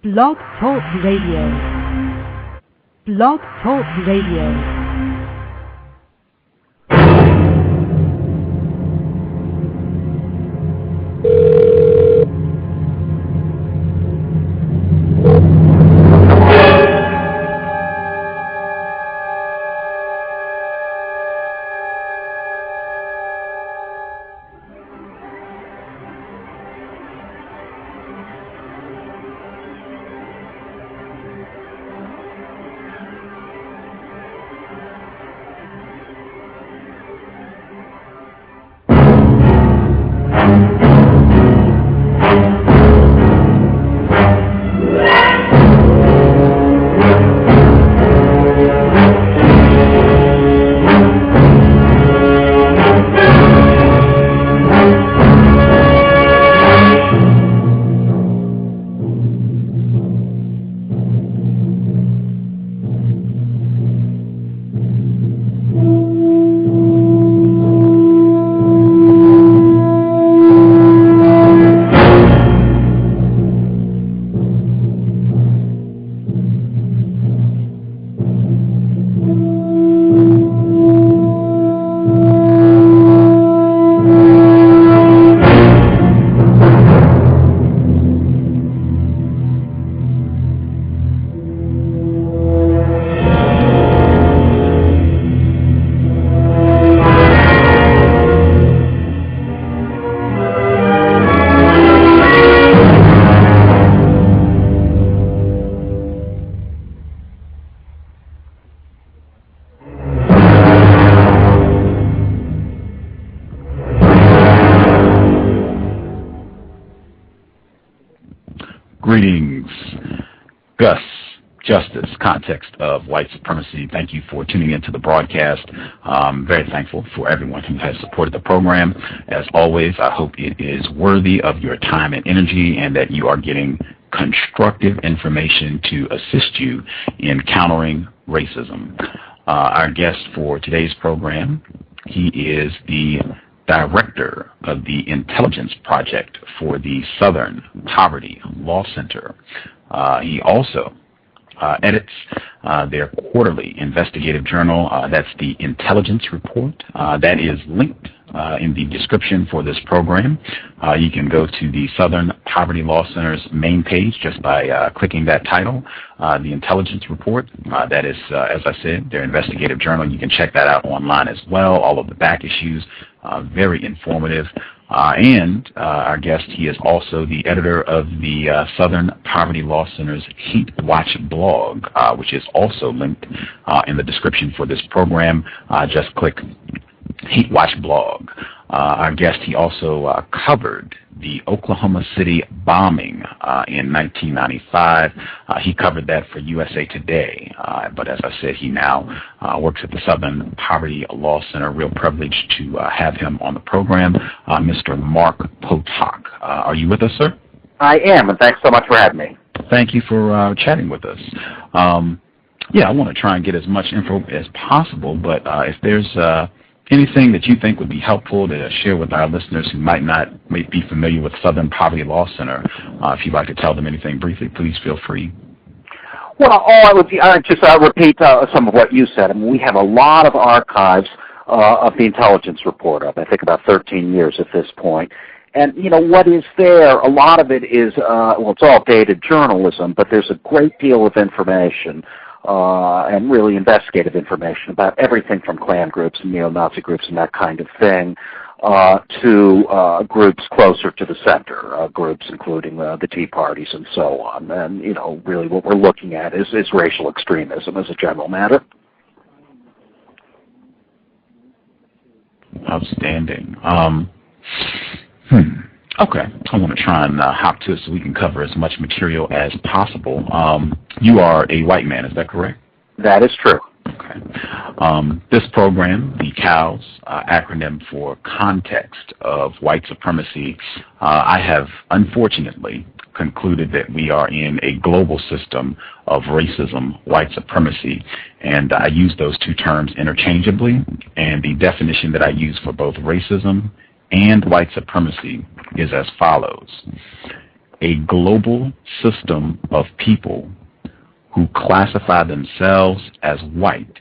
Blog Talk Radio. Blog Talk Radio. Greetings, Gus, Justice, Context of White Supremacy. Thank you for tuning into the broadcast. I'm very thankful for everyone who has supported the program. As always, I hope it is worthy of your time and energy and that you are getting constructive information to assist you in countering racism. Our guest for today's program, he is the Director of the Intelligence Project for the Southern Poverty Law Center. He also edits their quarterly investigative journal. That's the Intelligence Report. That is linked in the description for this program. You can go to the Southern Poverty Law Center's main page just by clicking that title, the Intelligence Report. That is, as I said, their investigative journal. You can check that out online as well. All of the back issues, very informative. And our guest, he is also the editor of the Southern Poverty Law Center's Heat Watch blog, which is also linked in the description for this program. Just click Heat Watch blog. Our guest, he also covered the Oklahoma City bombing in 1995. He covered that for USA Today, but as I said, he now works at the Southern Poverty Law Center. Real privilege to have him on the program. Mr. Mark Potok. Are you with us, sir? I am, and thanks so much for having me. Thank you for chatting with us. Yeah, I want to try and get as much info as possible, but if there's anything that you think would be helpful to share with our listeners who might be familiar with Southern Poverty Law Center, if you'd like to tell them anything briefly, please feel free. Well, all I would just repeat some of what you said. I mean, we have a lot of archives of the Intelligence Report up, I think about 13 years at this point. And, you know, what is there, a lot of it is, well, it's all dated journalism, but there's a great deal of information and really investigative information about everything from Klan groups and neo-Nazi groups and that kind of thing to groups closer to the center, groups including the Tea Parties and so on. And, you know, really what we're looking at is racial extremism as a general matter. Outstanding. Okay, I want to try and hop to it so we can cover as much material as possible. You are a white man, is that correct? That is true. Okay. This program, the C.O.W.S, acronym for Context of White Supremacy, I have unfortunately concluded that we are in a global system of racism, white supremacy, and I use those two terms interchangeably, and the definition that I use for both racism and white supremacy is as follows. a global system of people who classify themselves as white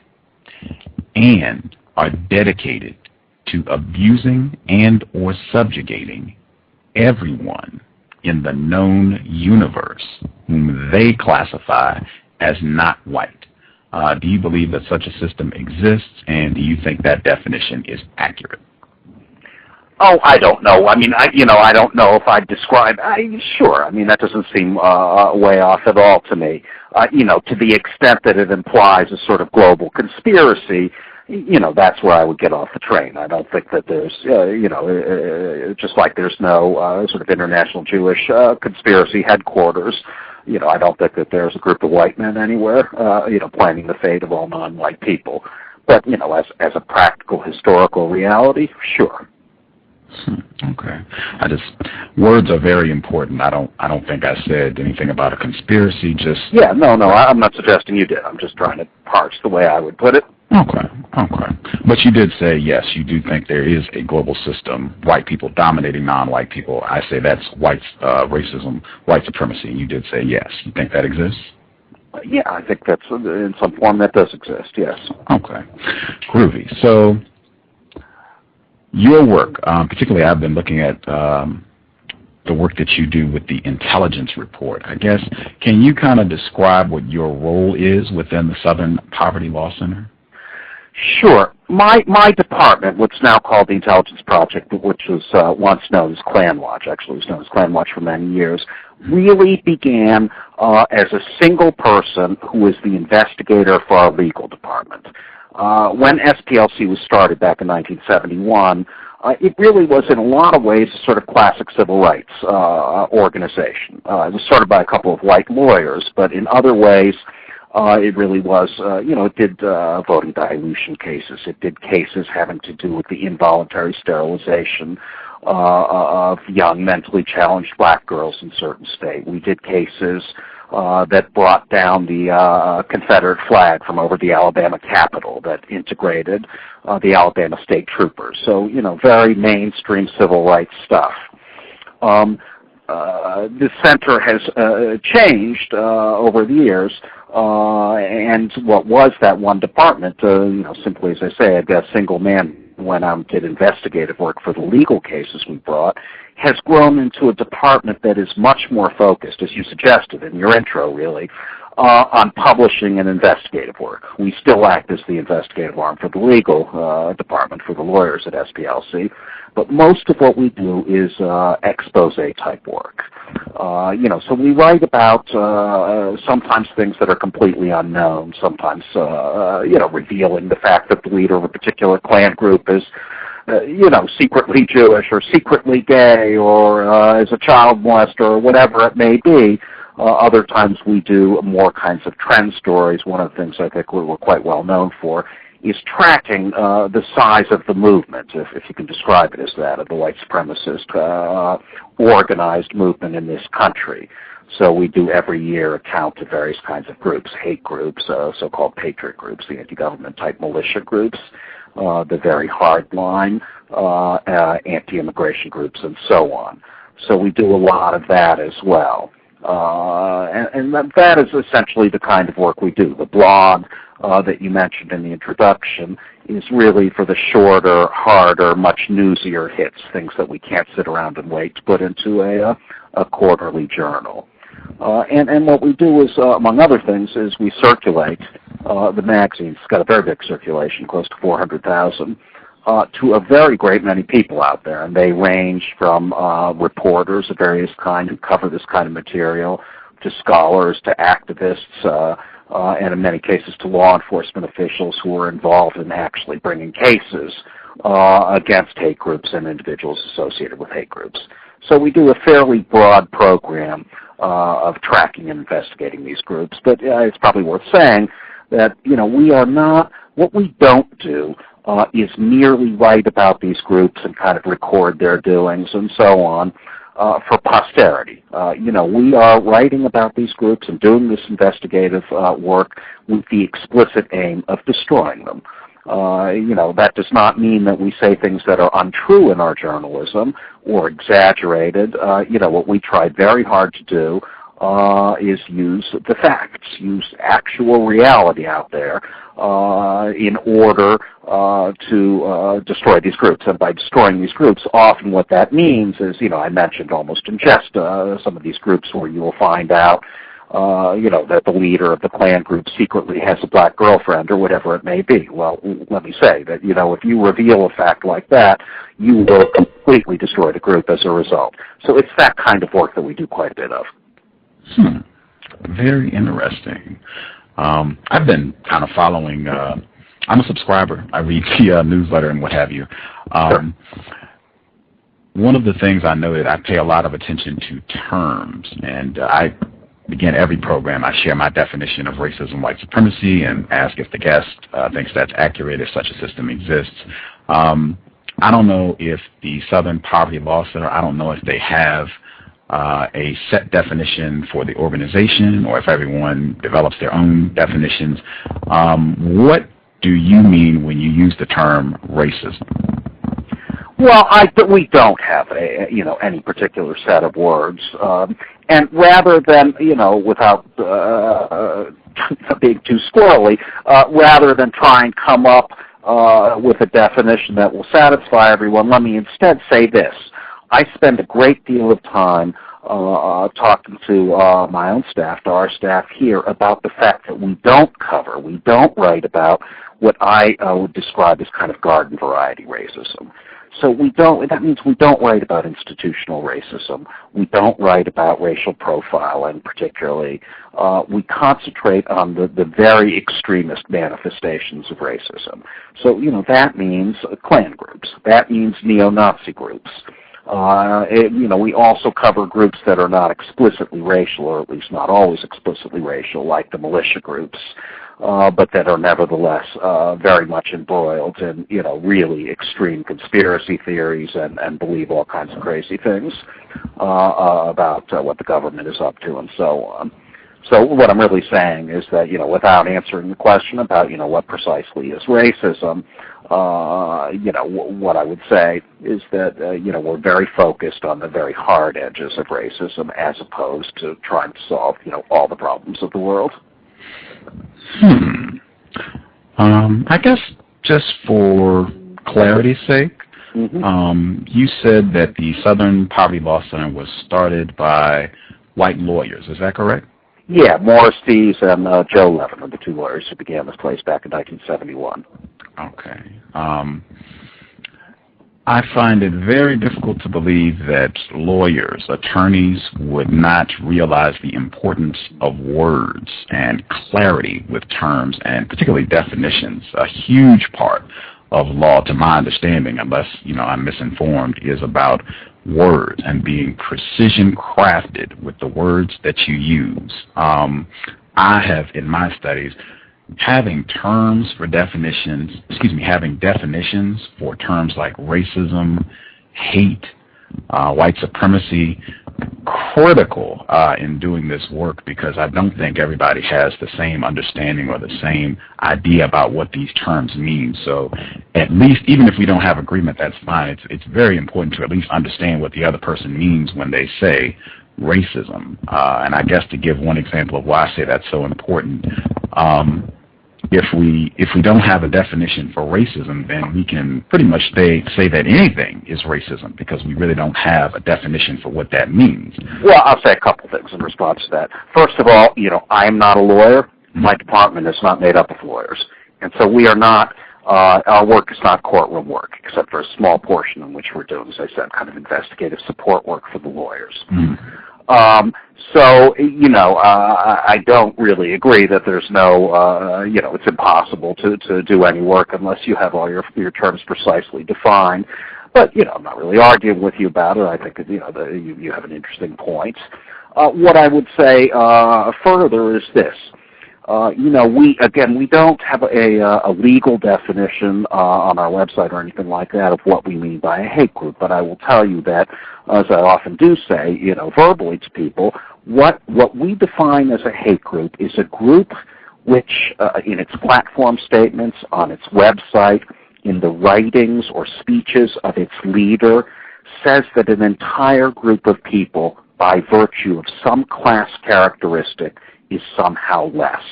and are dedicated to abusing and or subjugating everyone in the known universe whom they classify as not white. Do you believe that such a system exists, and do you think that definition is accurate? Oh, I don't know. I mean, I don't know if I'd describe. Sure. I mean, that doesn't seem way off at all to me. To the extent that it implies a sort of global conspiracy, that's where I would get off the train. I don't think that there's, just like there's no sort of international Jewish conspiracy headquarters. I don't think that there's a group of white men anywhere, planning the fate of all non-white people. But, as a practical historical reality, sure. Okay. Words are very important. I don't think I said anything about a conspiracy, just... Yeah, no, I'm not suggesting you did. I'm just trying to parse the way I would put it. Okay. But you did say, yes, you do think there is a global system, white people dominating non-white people. I say that's white racism, white supremacy, and you did say yes. You think that exists? Yeah, I think that's, in some form, that does exist, yes. Okay. Groovy. So, your work, particularly I've been looking at the work that you do with the intelligence report. I guess, can you kind of describe what your role is within the Southern Poverty Law Center? Sure. My department, what's now called the Intelligence Project, which was once known as Klan Watch, actually was known as Klan Watch for many years, really began as a single person who was the investigator for our legal department. When SPLC was started back in 1971, it really was in a lot of ways a sort of classic civil rights organization. It was started by a couple of white lawyers, but in other ways, it really was, it did voting dilution cases. It did cases having to do with the involuntary sterilization of young mentally challenged black girls in certain states. We did cases that brought down the Confederate flag from over the Alabama Capitol, that integrated the Alabama State Troopers. So, very mainstream civil rights stuff. The center has changed over the years, and what was that one department, simply as I say, a single man went out and did investigative work for the legal cases we brought, has grown into a department that is much more focused, as you suggested in your intro, really, on publishing and investigative work. We still act as the investigative arm for the legal department for the lawyers at SPLC, but most of what we do is expose type work. So we write about sometimes things that are completely unknown, sometimes revealing the fact that the leader of a particular Klan group is secretly Jewish or secretly gay or is a child molester or whatever it may be. Other times we do more kinds of trend stories. One of the things I think we're quite well known for is tracking the size of the movement, if you can describe it as that, of the white supremacist organized movement in this country. So we do every year a count of various kinds of groups, hate groups, so-called patriot groups, the anti-government type militia groups, the very hardline anti-immigration groups, and so on. So we do a lot of that as well. And that is essentially the kind of work we do. The blog that you mentioned in the introduction is really for the shorter, harder, much newsier hits, things that we can't sit around and wait to put into a quarterly journal. And what we do is, among other things, is we circulate the magazine. It's got a very big circulation, close to 400,000, to a very great many people out there. And they range from reporters of various kinds who cover this kind of material, to scholars, to activists, and in many cases to law enforcement officials who are involved in actually bringing cases against hate groups and individuals associated with hate groups. So we do a fairly broad program of tracking and investigating these groups. But it's probably worth saying that, we are not, what we don't do is merely write about these groups and kind of record their doings and so on for posterity. We are writing about these groups and doing this investigative work with the explicit aim of destroying them. That does not mean that we say things that are untrue in our journalism or exaggerated. What we tried very hard to do is use the facts, use actual reality out there in order to destroy these groups. And by destroying these groups, often what that means is, I mentioned almost in jest some of these groups where you will find out that the leader of the Klan group secretly has a black girlfriend or whatever it may be. Well, let me say that, if you reveal a fact like that, you will completely destroy the group as a result. So it's that kind of work that we do quite a bit of. Very interesting. I've been kind of following, I'm a subscriber. I read the newsletter and what have you. Sure. One of the things I noted, I pay a lot of attention to terms, and I begin every program, I share my definition of racism, white supremacy, and ask if the guest thinks that's accurate, if such a system exists. I don't know if the Southern Poverty Law Center, I don't know if they have a set definition for the organization or if everyone develops their own definitions. What do you mean when you use the term racism? Well, we don't have any particular set of words, and rather than without being too squirrely, rather than try and come up with a definition that will satisfy everyone, let me instead say this: I spend a great deal of time talking to my own staff, to our staff here, about the fact that we don't write about what I would describe as kind of garden variety racism. So that means we don't write about institutional racism. We don't write about racial profiling particularly. We concentrate on the very extremist manifestations of racism. So, that means Klan groups. That means neo-Nazi groups. We also cover groups that are not explicitly racial, or at least not always explicitly racial, like the militia groups, but that are nevertheless very much embroiled in, really extreme conspiracy theories and believe all kinds of crazy things about what the government is up to and so on. So what I'm really saying is that, without answering the question about, what precisely is racism, what I would say is that, we're very focused on the very hard edges of racism as opposed to trying to solve, all the problems of the world. I guess just for clarity's sake, you said that the Southern Poverty Law Center was started by white lawyers. Is that correct? Yeah, Morris Dees and Joe Levin are the two lawyers who began this place back in 1971. Okay. I find it very difficult to believe that lawyers, attorneys, would not realize the importance of words and clarity with terms and particularly definitions. A huge part of law, to my understanding, unless I'm misinformed, is about words and being precision crafted with the words that you use. I have, in my studies, having definitions for terms like racism, hate, white supremacy, critical in doing this work, because I don't think everybody has the same understanding or the same idea about what these terms mean. So at least, even if we don't have agreement, that's fine. It's very important to at least understand what the other person means when they say racism. And I guess to give one example of why I say that's so important, if we don't have a definition for racism, then we can pretty much say that anything is racism, because we really don't have a definition for what that means. Well, I'll say a couple things in response to that. First of all, I'm not a lawyer. My department is not made up of lawyers. And so we are not, our work is not courtroom work, except for a small portion in which we're doing, as I said, kind of investigative support work for the lawyers. So, I don't really agree that there's no, it's impossible to do any work unless you have all your terms precisely defined. But, I'm not really arguing with you about it. I think, you have an interesting point. What I would say further is this. We don't have a legal definition on our website or anything like that of what we mean by a hate group, but I will tell you that, as I often do say, verbally to people, what we define as a hate group is a group which in its platform statements, on its website, in the writings or speeches of its leader, says that an entire group of people, by virtue of some class characteristic, is somehow less.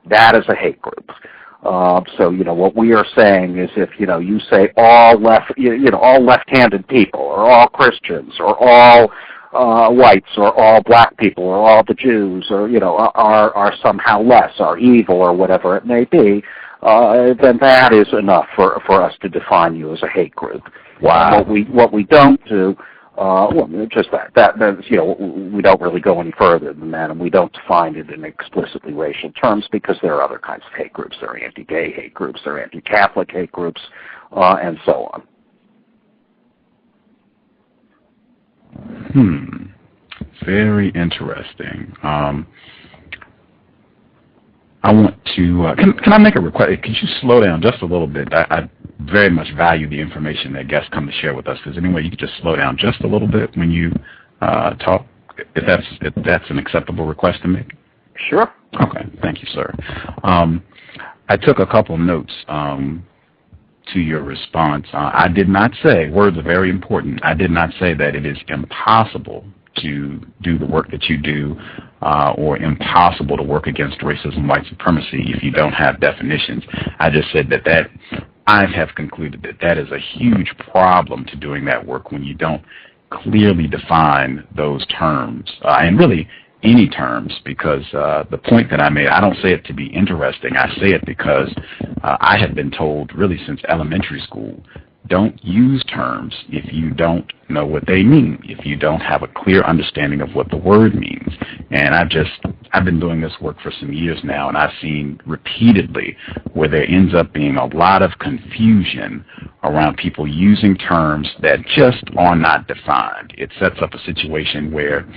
That is a hate group. So what we are saying is, if you say all all left-handed people, or all Christians, or all whites, or all black people, or all the Jews, or are somehow less, are evil, or whatever it may be, then that is enough for us to define you as a hate group. Wow. What we don't do, just that we don't really go any further than that, and we don't define it in explicitly racial terms, because there are other kinds of hate groups. There are anti-gay hate groups, there are anti-Catholic hate groups, and so on. Very interesting. I want to, can I make a request? Could you slow down just a little bit? I very much value the information that guests come to share with us. Is there any way you could just slow down just a little bit when you talk, if that's an acceptable request to make? Sure. Okay, thank you, sir. I took a couple notes to your response. I did not say, words are very important, I did not say that it is impossible to do the work that you do, or impossible to work against racism, white supremacy, if you don't have definitions. I just said that I have concluded that is a huge problem to doing that work when you don't clearly define those terms, and really any terms, because the point that I made, I don't say it to be interesting, I say it because I have been told really since elementary school, don't use terms if you don't know what they mean, if you don't have a clear understanding of what the word means. And I've been doing this work for some years now, and I've seen repeatedly where there ends up being a lot of confusion around people using terms that just are not defined. It sets up a situation where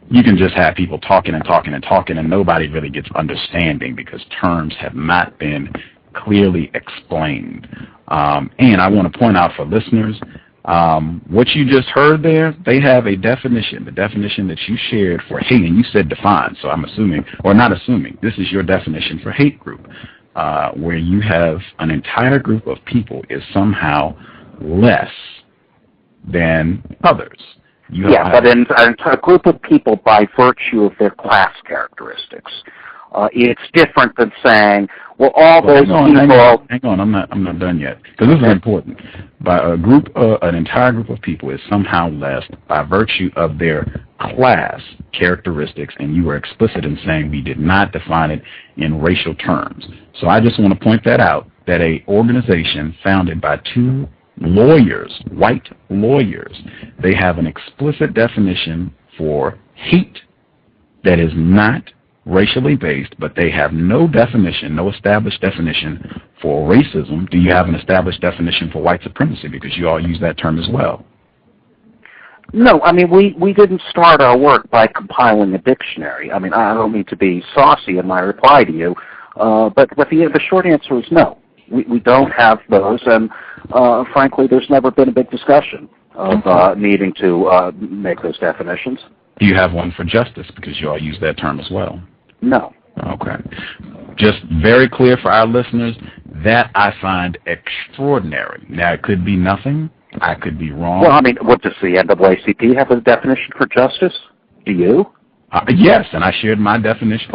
you can just have people talking and talking and talking, and nobody really gets understanding because terms have not been clearly explained. And I want to point out for listeners, what you just heard there, they have a definition, the definition that you shared for hate, and you said define, so I'm assuming, or not assuming, this is your definition for hate group, where you have an entire group of people is somehow less than others. But a group of people by virtue of their class characteristics. It's different than saying, well, all those people. Hang on, I'm not done yet, because this is important. By an entire group of people is somehow less by virtue of their class characteristics, and you were explicit in saying we did not define it in racial terms. So I just want to point that out, that a organization founded by two lawyers, white lawyers, they have an explicit definition for hate that is not racially based, but they have no definition, no established definition for racism. Do you have an established definition for white supremacy? Because you all use that term as well. No, I mean, we didn't start our work by compiling a dictionary. I mean, I don't mean to be saucy in my reply to you, but the short answer is no. We don't have those, and frankly, there's never been a big discussion of needing to make those definitions. Do you have one for justice? Because you all use that term as well. No. Okay. Just very clear for our listeners, that I find extraordinary. Now, it could be nothing. I could be wrong. Well, I mean, what does the NAACP have a definition for justice? Do you? Yes, and I shared my definition.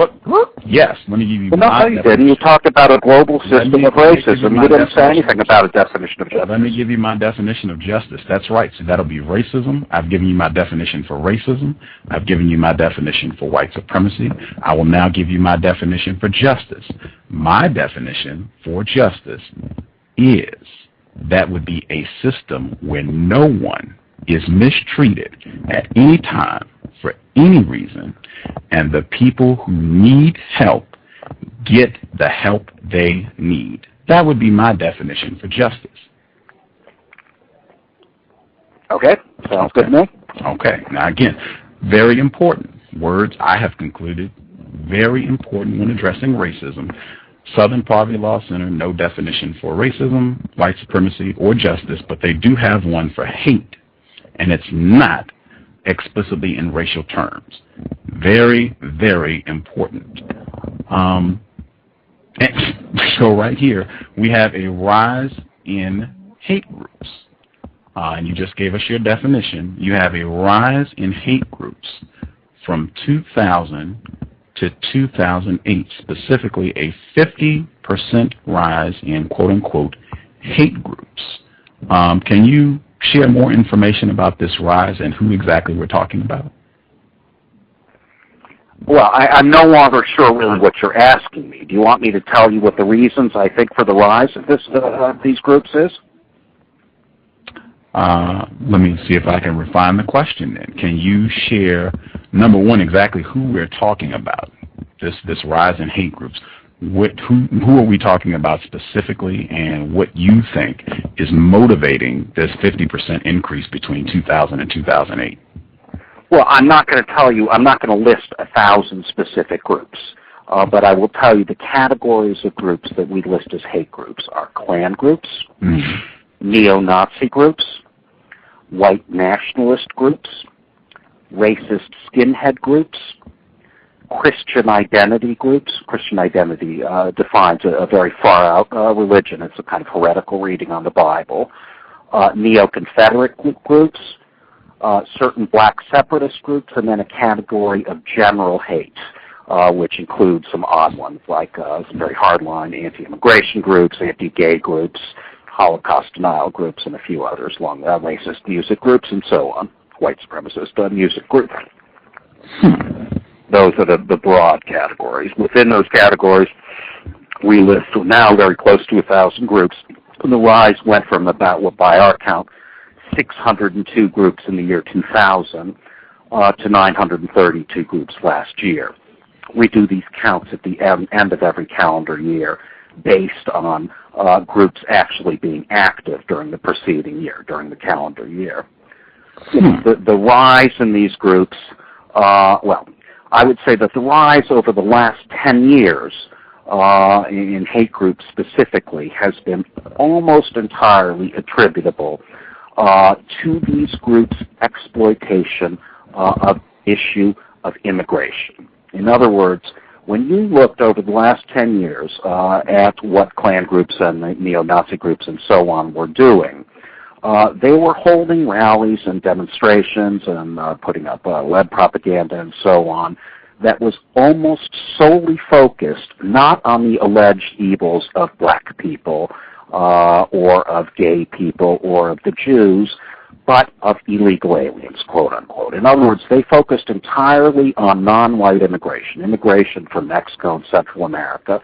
Yes, let me give you my definition. No, you didn't. You talked about a global system of racism. You didn't say anything about a definition of justice. Let me give you my definition of justice. That's right. So that'll be racism. I've given you my definition for racism. I've given you my definition for white supremacy. I will now give you my definition for justice. My definition for justice is that would be a system where no one is mistreated at any time for any reason, and the people who need help get the help they need. That would be my definition for justice. Okay, sounds good to me. Okay, now again, very important words, I have concluded, very important when addressing racism. Southern Poverty Law Center, no definition for racism, white supremacy, or justice, but they do have one for hate, and it's not explicitly in racial terms. Very, very important. So right here, we have a rise in hate groups. And you just gave us your definition. You have a rise in hate groups from 2000 to 2008, specifically a 50% rise in quote-unquote hate groups. Can you share more information about this rise and who exactly we're talking about? Well, I'm no longer sure really what you're asking me. Do you want me to tell you what the reasons I think for the rise of these groups is? Let me see if I can refine the question then. Can you share, number one, exactly who we're talking about, this rise in hate groups? Who are we talking about specifically, and what you think is motivating this 50% increase between 2000 and 2008? Well, I'm not going to tell you, I'm not going to list 1,000 specific groups, but I will tell you the categories of groups that we list as hate groups are Klan groups, neo-Nazi groups, white nationalist groups, racist skinhead groups, Christian identity groups. Christian identity defines a very far-out religion. It's a kind of heretical reading on the Bible. Neo-Confederate groups, certain black separatist groups, and then a category of general hate, which includes some odd ones like some very hardline anti-immigration groups, anti-gay groups, Holocaust denial groups, and a few others, along racist music groups, and so on. White supremacist music groups. Those are the broad categories. Within those categories, we list now very close to 1,000 groups. And the rise went from about, well, by our count, 602 groups in the year 2000 to 932 groups last year. We do these counts at the end of every calendar year based on groups actually being active during the preceding year, during the calendar year. The rise in these groups, well, I would say that the rise over the last 10 years in hate groups specifically has been almost entirely attributable to these groups' exploitation of the issue of immigration. In other words, when you looked over the last 10 years at what Klan groups and the neo-Nazi groups and so on were doing, they were holding rallies and demonstrations and putting up web propaganda and so on that was almost solely focused not on the alleged evils of black people or of gay people or of the Jews, but of illegal aliens, quote unquote. In other words, they focused entirely on non-white immigration from Mexico and Central America.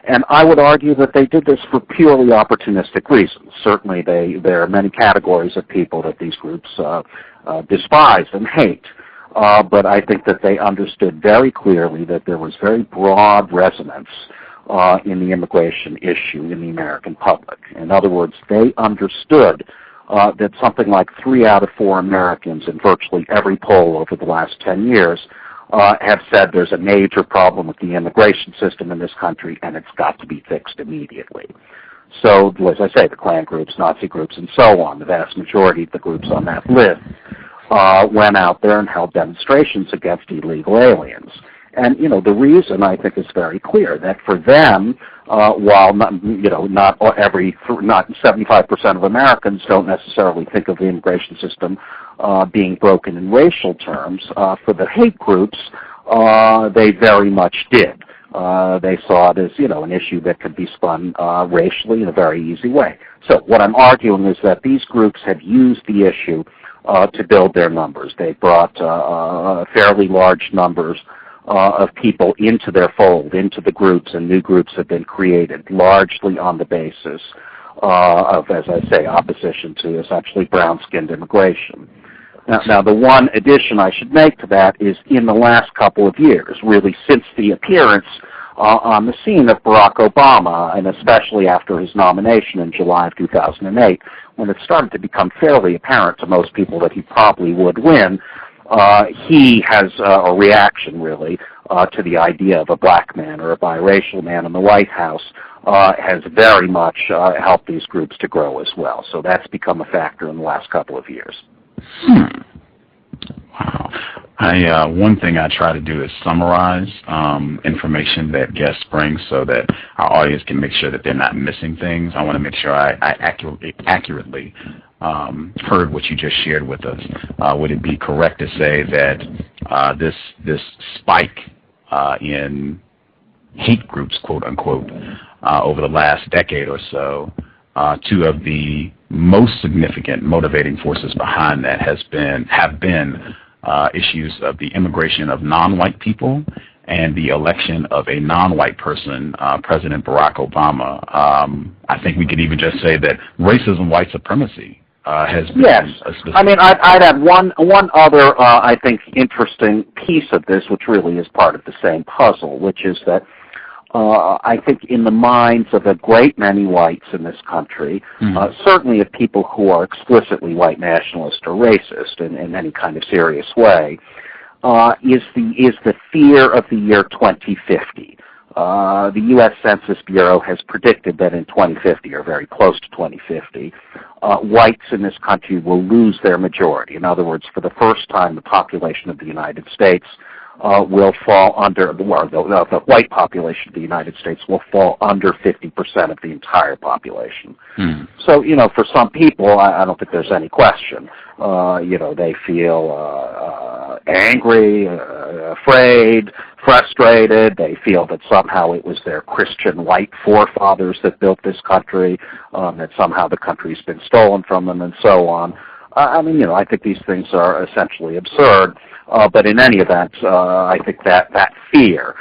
And I would argue that they did this for purely opportunistic reasons. Certainly there are many categories of people that these groups despise and hate. But I think that they understood very clearly that there was very broad resonance in the immigration issue in the American public. In other words, they understood that something like 3 out of 4 Americans in virtually every poll over the last 10 years have said there's a major problem with the immigration system in this country and it's got to be fixed immediately. So, as I say, the Klan groups, Nazi groups, and so on, the vast majority of the groups on that list went out there and held demonstrations against illegal aliens. And, the reason, I think, is very clear, that for them, while not 75% of Americans don't necessarily think of the immigration system being broken in racial terms, for the hate groups, they very much did. They saw it as, an issue that could be spun racially in a very easy way. So what I'm arguing is that these groups have used the issue to build their numbers. They brought fairly large numbers of people into their fold, into the groups, and new groups have been created largely on the basis of, as I say, opposition to essentially brown-skinned immigration. Now, the one addition I should make to that is in the last couple of years, really since the appearance on the scene of Barack Obama, and especially after his nomination in July of 2008, when it started to become fairly apparent to most people that he probably would win, he has a reaction, really, to the idea of a black man or a biracial man in the White House has very much helped these groups to grow as well. So that's become a factor in the last couple of years. Wow. One thing I try to do is summarize information that guests bring so that our audience can make sure that they're not missing things. I want to make sure I accurately heard what you just shared with us. Would it be correct to say that this spike in hate groups, quote unquote, over the last decade or so, two of the most significant motivating forces behind that have been issues of the immigration of non-white people and the election of a non-white person, President Barack Obama? I think we could even just say that racism, white supremacy has been a specific... I mean, I'd add one other, I think, interesting piece of this, which really is part of the same puzzle, which is that I think in the minds of a great many whites in this country, certainly of people who are explicitly white nationalist or racist in any kind of serious way, is the fear of the year 2050. The U.S. Census Bureau has predicted that in 2050, or very close to 2050, whites in this country will lose their majority. In other words, for the first time, the population of the United States will fall under, the white population of the United States will fall under 50% of the entire population. So, for some people, I don't think there's any question. They feel angry, afraid, frustrated. They feel that somehow it was their Christian white forefathers that built this country, that somehow the country's been stolen from them, and so on. I think these things are essentially absurd. But in any event, I think that fear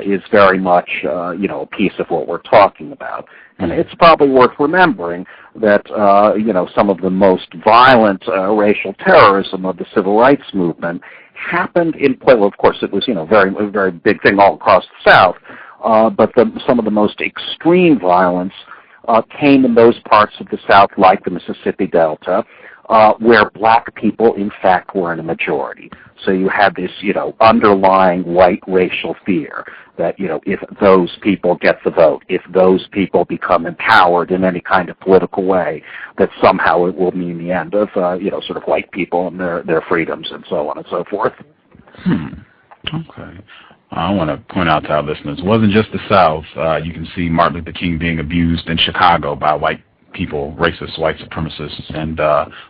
is very much, a piece of what we're talking about. And it's probably worth remembering that, some of the most violent racial terrorism of the civil rights movement happened in, well, of course, it was, a very big thing all across the South, but some of the most extreme violence came in those parts of the South, like the Mississippi Delta, where black people, in fact, were in a majority. So you had this, underlying white racial fear that, if those people get the vote, if those people become empowered in any kind of political way, that somehow it will mean the end of, sort of white people and their freedoms and so on and so forth. Okay. I want to point out to our listeners, it wasn't just the South. You can see Martin Luther King being abused in Chicago by white people, racist white supremacists, and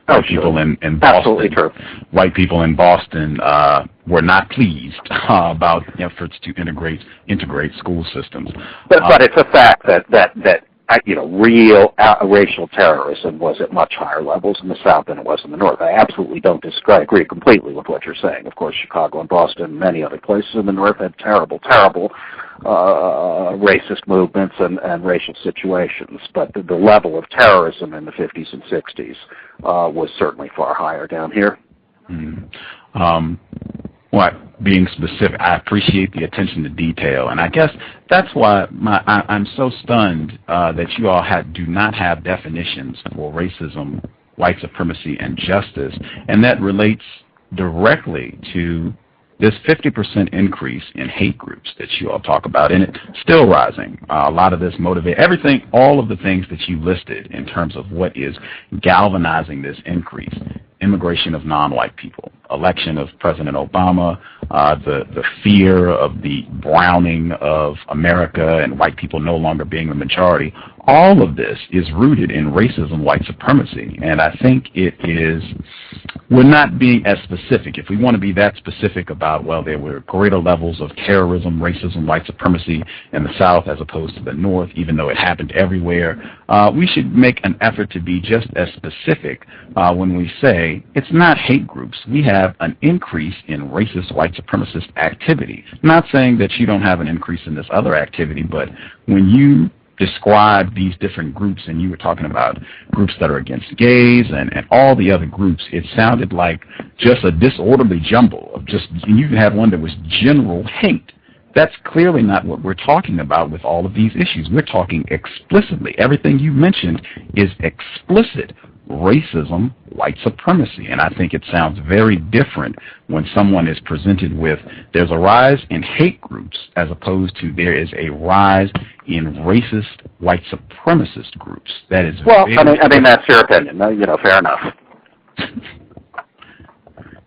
white people in Boston. Absolutely true. White people in Boston were not pleased about efforts to integrate school systems. But it's a fact that real racial terrorism was at much higher levels in the South than it was in the North. I absolutely don't disagree. I agree completely with what you're saying. Of course, Chicago and Boston and many other places in the North had terrible racist movements and racial situations. But the level of terrorism in the 50s and 60s was certainly far higher down here. Being specific, I appreciate the attention to detail, and I guess that's why I'm so stunned that you all do not have definitions for racism, white supremacy, and justice, and that relates directly to this 50% increase in hate groups that you all talk about, and it's still rising. A lot of this everything, all of the things that you listed in terms of what is galvanizing this increase: immigration of non-white people, election of President Obama, the fear of the browning of America and white people no longer being the majority. All of this is rooted in racism, white supremacy, and I think we're not being as specific. If we want to be that specific about, well, there were greater levels of terrorism, racism, white supremacy in the South as opposed to the North, even though it happened everywhere, we should make an effort to be just as specific when we say it's not hate groups. We have an increase in racist, white supremacist activity. Not saying that you don't have an increase in this other activity, but when you describe these different groups, and you were talking about groups that are against gays and all the other groups, it sounded like just a disorderly jumble of and you had one that was general hate. That's clearly not what we're talking about with all of these issues. We're talking explicitly. Everything you mentioned is explicit racism, white supremacy. And I think it sounds very different when someone is presented with there's a rise in hate groups as opposed to there is a rise in racist, white supremacist groups. That is I mean that's your opinion. Fair enough.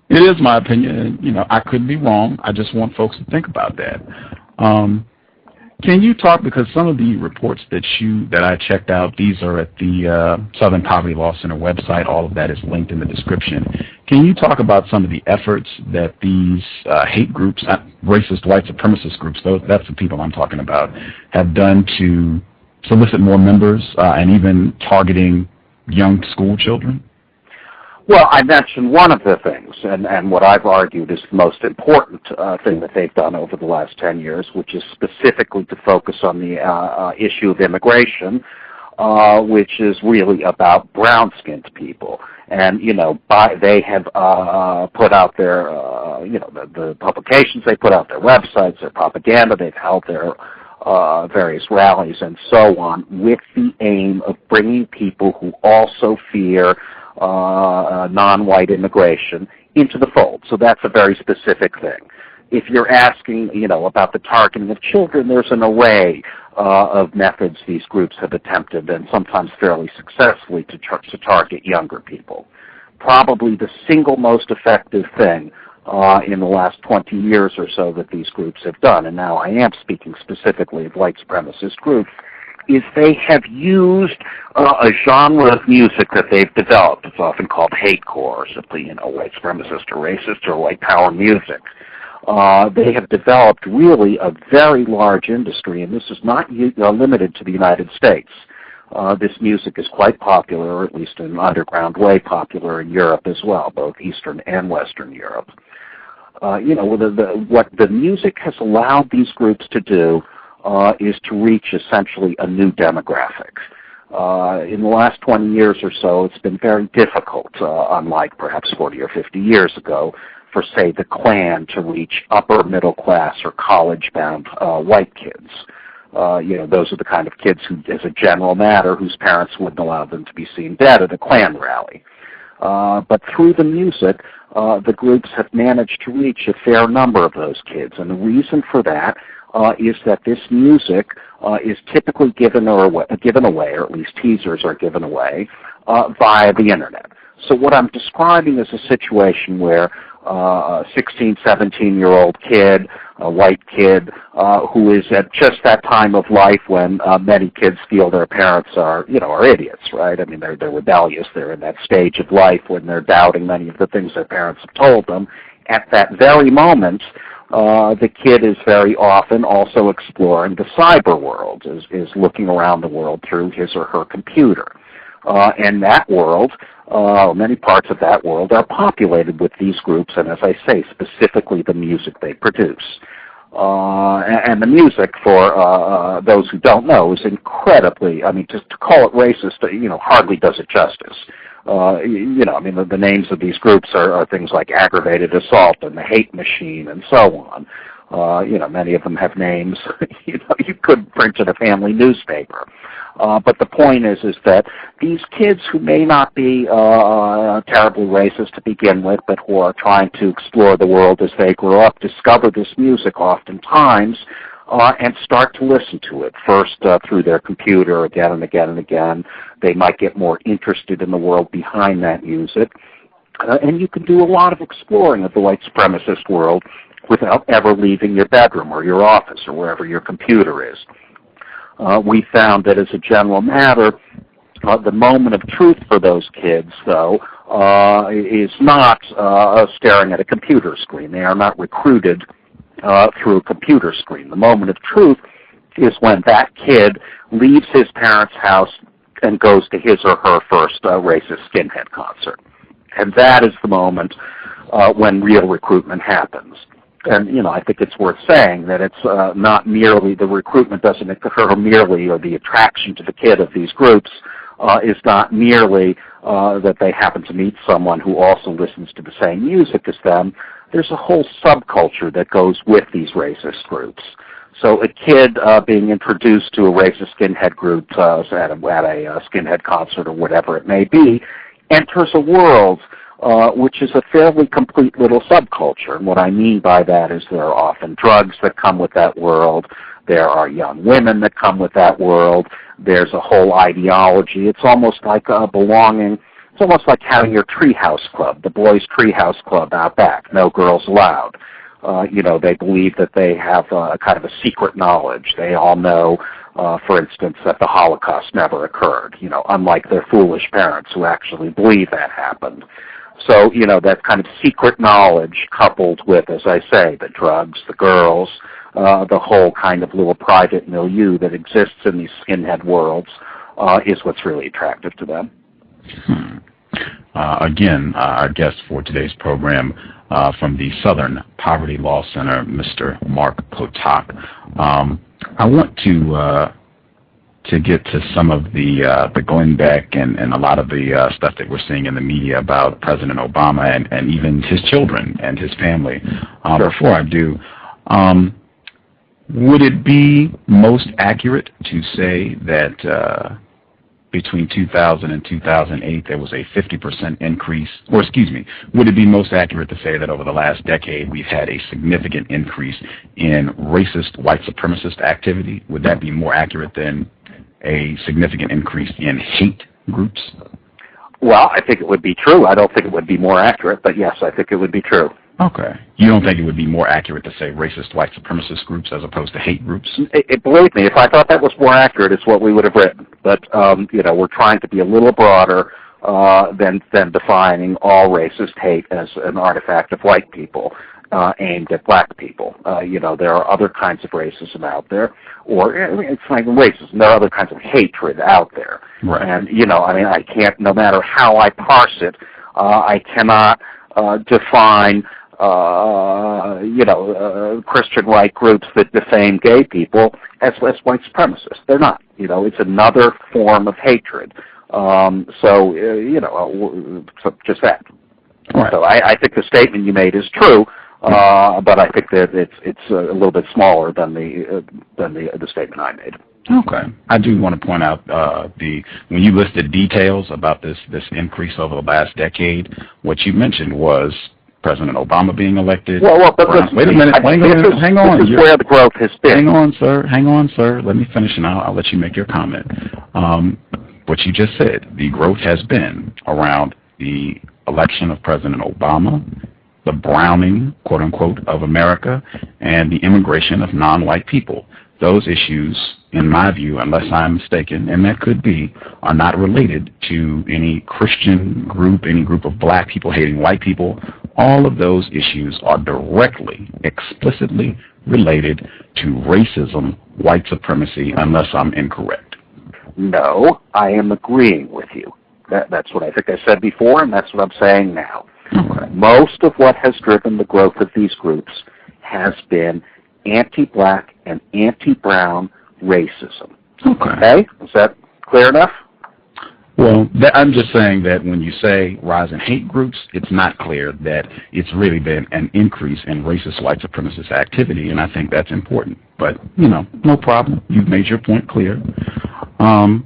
It is my opinion, and I could be wrong. I just want folks to think about that. Can you talk, because some of the reports that I checked out, these are at the Southern Poverty Law Center website. All of that is linked in the description. Can you talk about some of the efforts that these hate groups, racist white supremacist groups, that's the people I'm talking about, have done to solicit more members and even targeting young school children? Well, I mentioned one of the things, and what I've argued is the most important thing that they've done over the last 10 years, which is specifically to focus on the issue of immigration, which is really about brown-skinned people. And, they have put out their, the publications, they put out their websites, their propaganda, they've held their various rallies and so on with the aim of bringing people who also fear non-white immigration into the fold. So that's a very specific thing. If you're asking, about the targeting of children, there's an array of methods these groups have attempted, and sometimes fairly successfully, to target younger people. Probably the single most effective thing in the last 20 years or so that these groups have done, and now I am speaking specifically of white supremacist groups, is they have used a genre of music that they've developed. It's often called hatecore, or simply, white supremacist or racist or white power music. They have developed really a very large industry, and this is not limited to the United States. This music is quite popular, or at least in an underground way popular in Europe as well, both Eastern and Western Europe. What the music has allowed these groups to do is to reach essentially a new demographic. In the last 20 years or so, it's been very difficult, unlike perhaps 40 or 50 years ago, for, say, the Klan to reach upper middle class or college-bound white kids. Those are the kind of kids who, as a general matter, whose parents wouldn't allow them to be seen dead at a Klan rally. But through the music, the groups have managed to reach a fair number of those kids, and the reason for that is that this music is typically given away, or at least teasers are given away, via the Internet. So what I'm describing is a situation where a 16, 17-year-old kid, a white kid, who is at just that time of life when many kids feel their parents are idiots, right? I mean, they're rebellious. They're in that stage of life when they're doubting many of the things their parents have told them. At that very moment, the kid is very often also exploring the cyber world, is looking around the world through his or her computer. And that world, many parts of that world, are populated with these groups, and as I say, specifically the music they produce. And the music, for those who don't know, is incredibly, to call it racist, hardly does it justice. The names of these groups are things like Aggravated Assault and the Hate Machine and so on. Many of them have names you could print in a family newspaper. But the point is that these kids who may not be terribly racist to begin with, but who are trying to explore the world as they grow up, discover this music oftentimes and start to listen to it, first through their computer again and again and again. They might get more interested in the world behind that music. And you can do a lot of exploring of the white supremacist world without ever leaving your bedroom or your office or wherever your computer is. We found that as a general matter, the moment of truth for those kids, though, is not staring at a computer screen. They are not recruited through a computer screen. The moment of truth is when that kid leaves his parents' house and goes to his or her first racist skinhead concert. And that is the moment when real recruitment happens. And, I think it's worth saying that it's not merely, the recruitment doesn't occur merely, or the attraction to the kid of these groups is not merely that they happen to meet someone who also listens to the same music as them. There's a whole subculture that goes with these racist groups. So a kid being introduced to a racist skinhead group at a skinhead concert or whatever it may be, enters a world which is a fairly complete little subculture. And what I mean by that is there are often drugs that come with that world. There are young women that come with that world. There's a whole ideology. It's almost like belonging It's almost like having your treehouse club, the boys' treehouse club out back, no girls allowed. They believe that they have a kind of a secret knowledge. They all know, for instance, that the Holocaust never occurred, unlike their foolish parents who actually believe that happened. So, that kind of secret knowledge coupled with, as I say, the drugs, the girls, the whole kind of little private milieu that exists in these skinhead worlds is what's really attractive to them. Again, our guest for today's program from the Southern Poverty Law Center, Mr. Mark Potok. I want to get to some of the going back and a lot of the stuff that we're seeing in the media about President Obama and even his children and his family. Sure. Before I do, would it be most accurate to say that between 2000 and 2008 there was a 50% increase, or excuse me, would it be most accurate to say that over the last decade we've had a significant increase in racist white supremacist activity? Would that be more accurate than a significant increase in hate groups? Well, I think it would be true. I don't think it would be more accurate, but yes, I think it would be true. Okay. You don't think it would be more accurate to say racist white supremacist groups as opposed to hate groups? Believe me, if I thought that was more accurate, it's what we would have written. But, we're trying to be a little broader than defining all racist hate as an artifact of white people aimed at black people. There are other kinds of racism out there, or it's not even racism. There are other kinds of hatred out there. Right. And, I can't, no matter how I parse it, I cannot define Christian right groups that defame gay people as white supremacists. They're not. It's another form of hatred. So just that. Right. So I think the statement you made is true, but I think that it's a little bit smaller than the statement I made. Okay. I do want to point out when you listed details about this increase over the last decade, what you mentioned was President Obama being elected. Well, but wait a minute. Hang on. This is where the growth has been. Hang on, sir. Let me finish, and I'll let you make your comment. What you just said, the growth has been around the election of President Obama, the browning, quote unquote, of America, and the immigration of non-white people. Those issues, in my view, unless I'm mistaken, and that could be, are not related to any Christian group, any group of black people hating white people. All of those issues are directly, explicitly related to racism, white supremacy, unless I'm incorrect. No, I am agreeing with you. That's what I think I said before, and that's what I'm saying now. Okay. Most of what has driven the growth of these groups has been anti-black and anti-brown racism. Okay? Is that clear enough? Well, I'm just saying that when you say rise in hate groups, it's not clear that it's really been an increase in racist white supremacist activity, and I think that's important. But, no problem. You've made your point clear. The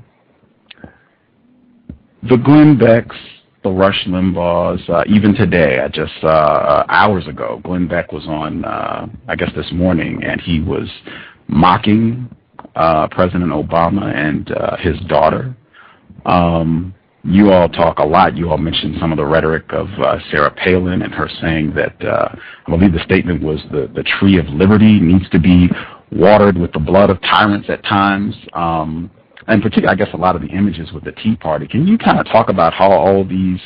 Glenn Becks, the Rush Limbaughs, even today, I just hours ago, Glenn Beck was on, I guess this morning, and he was mocking President Obama and his daughter. You all talk a lot. You all mentioned some of the rhetoric of Sarah Palin and her saying that, I believe the statement was the tree of liberty needs to be watered with the blood of tyrants at times. And particularly, I guess, a lot of the images with the Tea Party. Can you kind of talk about how all these,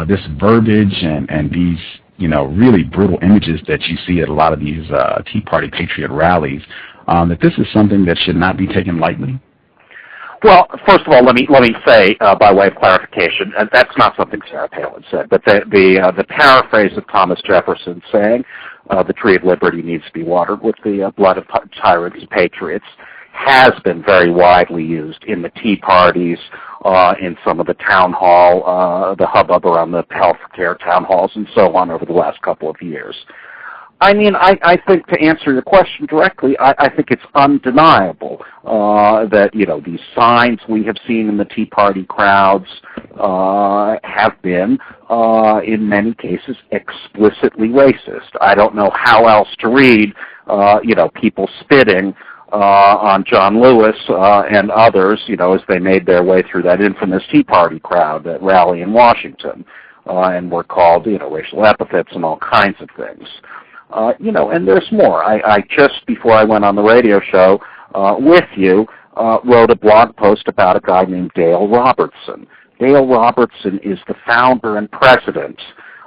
this verbiage and these, really brutal images that you see at a lot of these Tea Party patriot rallies, that this is something that should not be taken lightly? Well, first of all, let me say, by way of clarification, and that's not something Sarah Palin said, but the paraphrase of Thomas Jefferson saying the tree of liberty needs to be watered with the blood of tyrants and patriots has been very widely used in the Tea Parties, in some of the town hall, the hubbub around the health care town halls and so on over the last couple of years. I mean, I think to answer your question directly, I think it's undeniable that, these signs we have seen in the Tea Party crowds have been, in many cases, explicitly racist. I don't know how else to read, people spitting on John Lewis and others, as they made their way through that infamous Tea Party crowd at rally in Washington, and were called, racial epithets and all kinds of things. And there's more. I just, before I went on the radio show with you, wrote a blog post about a guy named Dale Robertson. Dale Robertson is the founder and president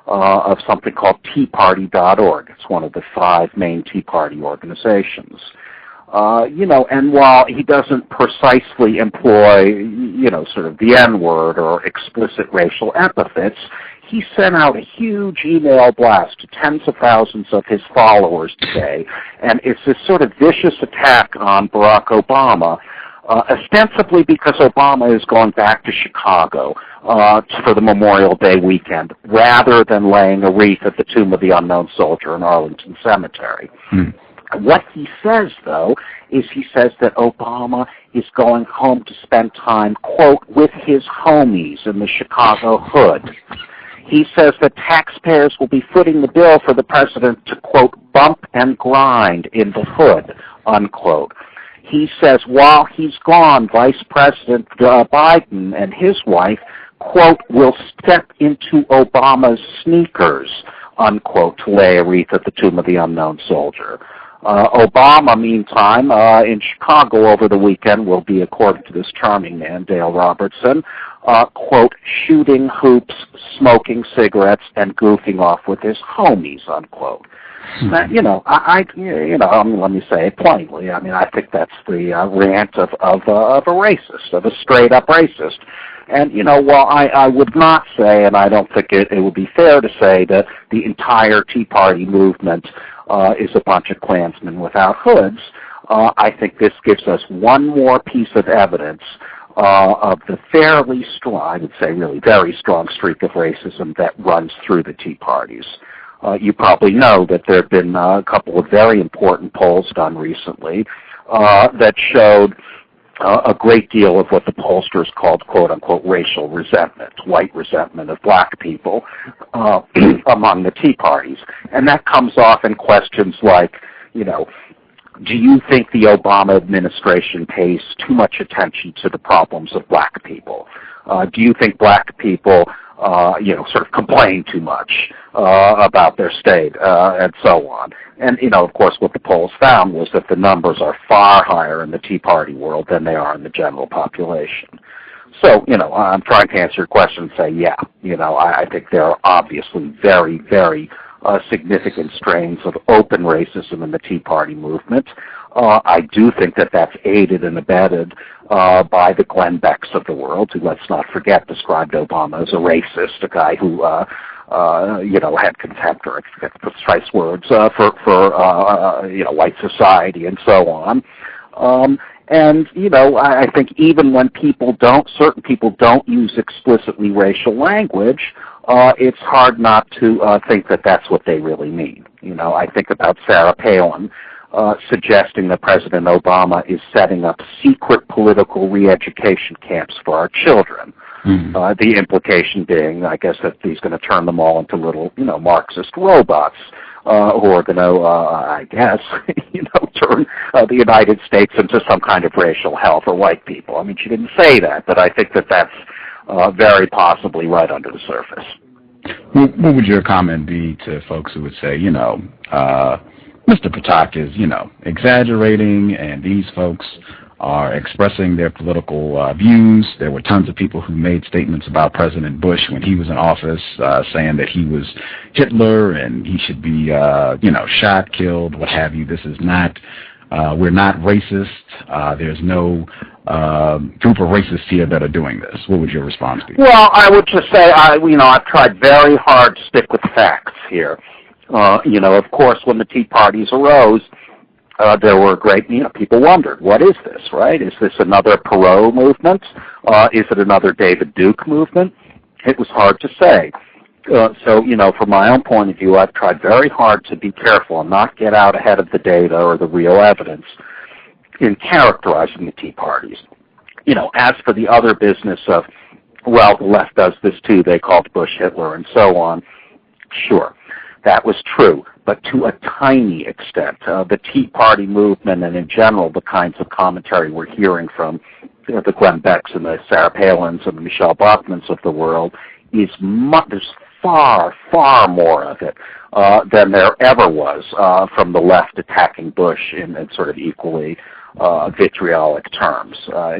of something called TeaParty.org. It's one of the 5 main Tea Party organizations. And while he doesn't precisely employ, sort of the N-word or explicit racial epithets, he sent out a huge email blast to tens of thousands of his followers today, and it's this sort of vicious attack on Barack Obama, ostensibly because Obama is going back to Chicago for the Memorial Day weekend, rather than laying a wreath at the tomb of the unknown soldier in Arlington Cemetery. What he says, though, is he says that Obama is going home to spend time, quote, with his homies in the Chicago hood. He says that taxpayers will be footing the bill for the president to, quote, bump and grind in the hood, unquote. He says while he's gone, Vice President Biden and his wife, quote, will step into Obama's sneakers, unquote, to lay a wreath at the tomb of the unknown soldier. Obama, meantime, in Chicago over the weekend will be, according to this charming man, Dale Robertson, quote, shooting hoops, smoking cigarettes, and goofing off with his homies, unquote. Now, let me say it plainly. I think that's the rant of a racist, of a straight-up racist. And, while I would not say, and I don't think it would be fair to say that the entire Tea Party movement is a bunch of Klansmen without hoods, I think this gives us one more piece of evidence of the fairly strong, I would say really very strong streak of racism that runs through the Tea Parties. You probably know that there have been a couple of very important polls done recently that showed a great deal of what the pollsters called, quote-unquote, racial resentment, white resentment of black people among the Tea Parties. And that comes off in questions like, do you think the Obama administration pays too much attention to the problems of black people? Do you think black people, sort of complain too much about their state and so on? And, of course, what the polls found was that the numbers are far higher in the Tea Party world than they are in the general population. So, I'm trying to answer your question and say, yeah, I think there are obviously very, very significant strains of open racism in the Tea Party movement. I do think that that's aided and abetted by the Glenn Becks of the world, who, let's not forget, described Obama as a racist, a guy who, had contempt, or I forget the precise words, for white society and so on. I think even when certain people don't use explicitly racial language, it's hard not to think that that's what they really mean. I think about Sarah Palin suggesting that President Obama is setting up secret political re-education camps for our children. The implication being, I guess, that he's going to turn them all into little, Marxist robots who are going to, I guess, turn the United States into some kind of racial hell for white people. She didn't say that, but I think that that's very possibly right under the surface. What would your comment be to folks who would say, Mr. Potok is, exaggerating, and these folks are expressing their political views? There were tons of people who made statements about President Bush when he was in office, saying that he was Hitler and he should be, shot, killed, what have you. This is not, we're not racist. There's no group of racists here that are doing this. What would your response be? Well, I would just say, I've tried very hard to stick with facts here. Of course, when the Tea Parties arose, there were people wondered, what is this, right? Is this another Perot movement? Is it another David Duke movement? It was hard to say. From my own point of view, I've tried very hard to be careful and not get out ahead of the data or the real evidence in characterizing the Tea Parties. As for the other business of, well, the left does this too, they called Bush Hitler and so on, sure. That was true, but to a tiny extent. The Tea Party movement and in general the kinds of commentary we're hearing from the Glenn Becks and the Sarah Palins and the Michelle Bachmans of the world is there's far, far more of it than there ever was from the left attacking Bush in sort of equally vitriolic terms. I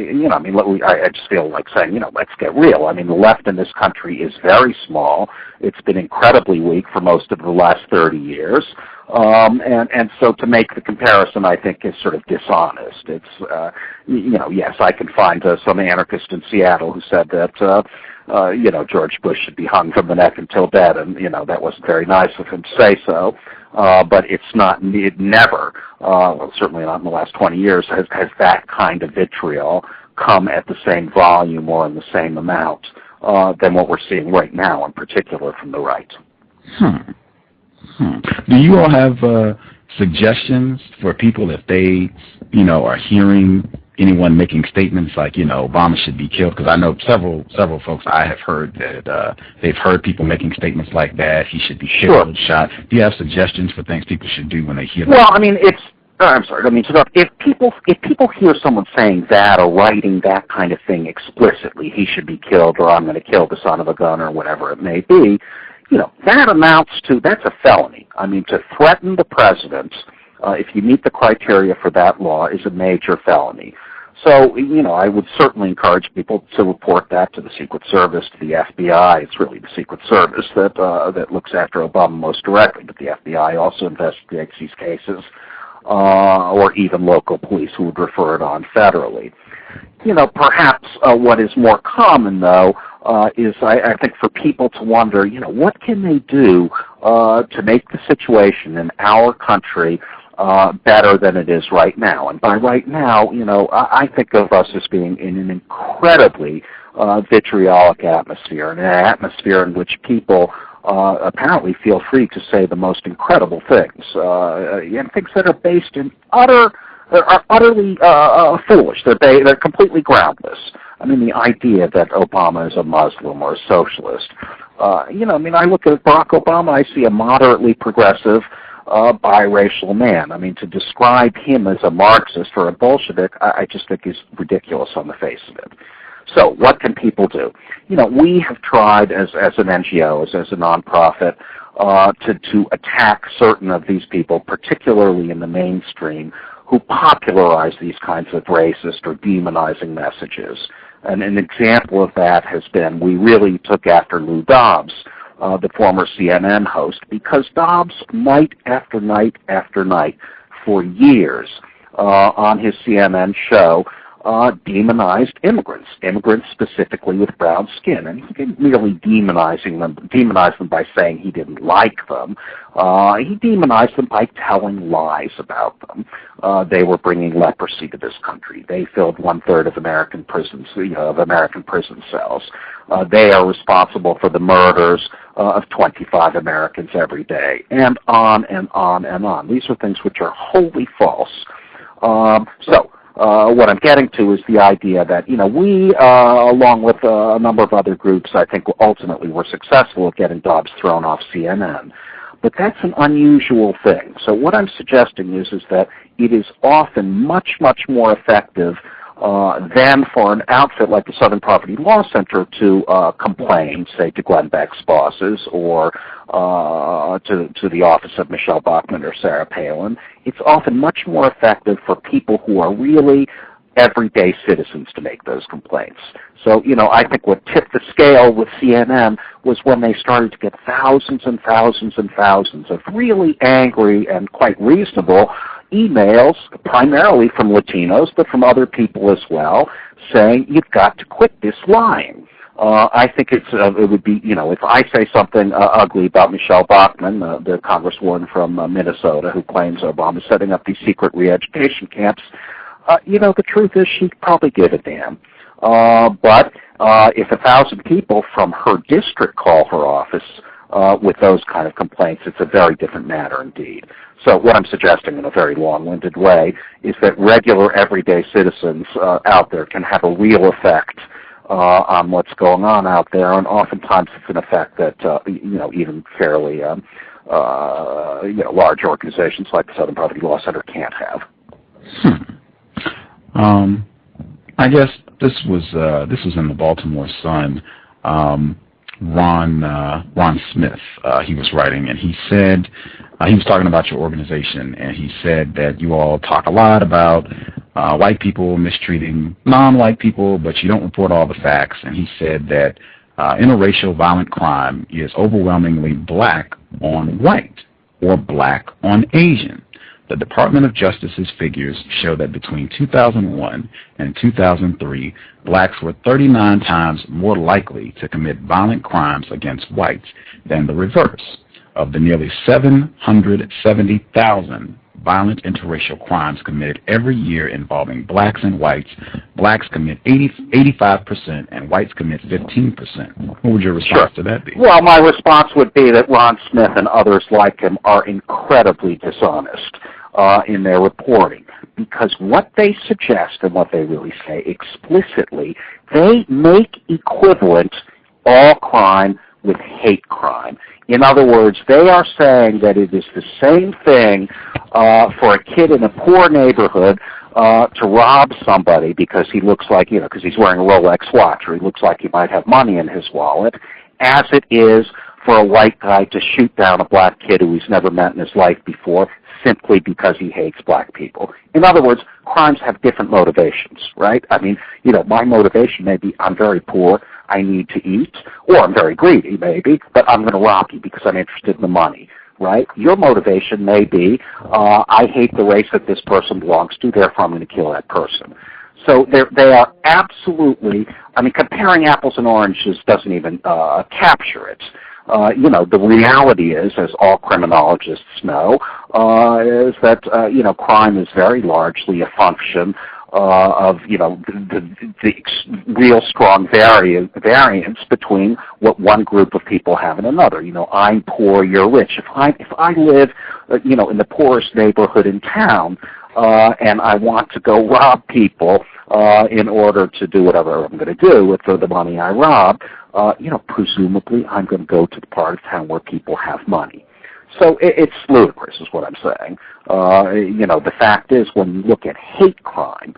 just feel like saying, let's get real. I mean, the left in this country is very small. It's been incredibly weak for most of the last 30 years. And so to make the comparison, I think, is sort of dishonest. It's, yes, I can find some anarchist in Seattle who said that, George Bush should be hung from the neck until dead, and, that wasn't very nice of him to say so. But it's not, it never, certainly not in the last 20 years, has that kind of vitriol come at the same volume or in the same amount than what we're seeing right now, in particular from the right. Do you all have suggestions for people if they, are hearing anyone making statements like, Obama should be killed? Because I know several folks I have heard that they've heard people making statements like that. He should be killed, shot. Do you have suggestions for things people should do when they hear that? Well, I mean, I'm sorry, I mean, if people hear someone saying that or writing that kind of thing explicitly, he should be killed or I'm going to kill the son of a gun or whatever it may be, that amounts to, that's a felony. I mean, to threaten the president, if you meet the criteria for that law, is a major felony. So, I would certainly encourage people to report that to the Secret Service, to the FBI. It's really the Secret Service that looks after Obama most directly, but the FBI also investigates these cases, or even local police who would refer it on federally. Perhaps what is more common, though, is I think for people to wonder, what can they do to make the situation in our country better than it is right now. And by right now, I think of us as being in an incredibly vitriolic atmosphere, an atmosphere in which people apparently feel free to say the most incredible things, and things that are based in utterly foolish. They're completely groundless. I mean, the idea that Obama is a Muslim or a socialist. I look at Barack Obama, I see a moderately progressive, biracial man. I mean, to describe him as a Marxist or a Bolshevik, I just think is ridiculous on the face of it. So what can people do? We have tried as an NGO, as a nonprofit, to attack certain of these people, particularly in the mainstream, who popularize these kinds of racist or demonizing messages. And an example of that has been, we really took after Lou Dobbs, the former CNN host, because Dobbs, night after night after night, for years, on his CNN show, demonized immigrants specifically with brown skin. And he didn't really demonize them by saying he didn't like them. He demonized them by telling lies about them. They were bringing leprosy to this country. They filled 1/3 of American prisons, of American prison cells. They are responsible for the murders of 25 Americans every day, and on and on and on. These are things which are wholly false. What I'm getting to is the idea that, we, along with a number of other groups, I think ultimately were successful at getting Dobbs thrown off CNN. But that's an unusual thing. So what I'm suggesting is that it is often much, much more effective than for an outfit like the Southern Poverty Law Center to complain, say, to Glenn Beck's bosses or to the office of Michelle Bachmann or Sarah Palin. It's often much more effective for people who are really everyday citizens to make those complaints. So, I think what tipped the scale with CNN was when they started to get thousands and thousands and thousands of really angry and quite reasonable emails, primarily from Latinos, but from other people as well, saying, you've got to quit this lying. I think it would be, if I say something ugly about Michelle Bachmann, the congresswoman from Minnesota who claims Obama's setting up these secret re-education camps, the truth is she'd probably give a damn. But if 1,000 people from her district call her office with those kind of complaints, it's a very different matter indeed. So what I'm suggesting in a very long-winded way is that regular everyday citizens out there can have a real effect on what's going on out there, and oftentimes it's an effect that, even fairly large organizations like the Southern Poverty Law Center can't have. I guess this was in the Baltimore Sun. Ron Smith, he was writing, and he said he was talking about your organization, and he said that you all talk a lot about white people mistreating non-white people, but you don't report all the facts. And he said that interracial violent crime is overwhelmingly black on white or black on Asian. The Department of Justice's figures show that between 2001 and 2003, blacks were 39 times more likely to commit violent crimes against whites than the reverse. Of the nearly 770,000 violent interracial crimes committed every year involving blacks and whites, blacks commit 85% and whites commit 15%. What would your response to that be? Well, my response would be that Ron Smith and others like him are incredibly dishonest in their reporting, because what they suggest and what they really say explicitly, they make equivalent all crime with hate crime. In other words, they are saying that it is the same thing for a kid in a poor neighborhood to rob somebody because he looks like, because he's wearing a Rolex watch, or he looks like he might have money in his wallet, as it is for a white guy to shoot down a black kid who he's never met in his life before, simply because he hates black people. In other words, crimes have different motivations, right? I mean, my motivation may be I'm very poor, I need to eat, or I'm very greedy maybe, but I'm going to rob you because I'm interested in the money, right? Your motivation may be I hate the race that this person belongs to, therefore I'm going to kill that person. So they are absolutely, comparing apples and oranges doesn't even capture it. The reality is, as all criminologists know, is that, crime is very largely a function of, the real strong variance between what one group of people have and another. I'm poor, you're rich. If I live, in the poorest neighborhood in town, and I want to go rob people in order to do whatever I'm going to do with the money I rob, presumably I'm going to go to the part of town where people have money. So it's ludicrous is what I'm saying. The fact is, when you look at hate crime,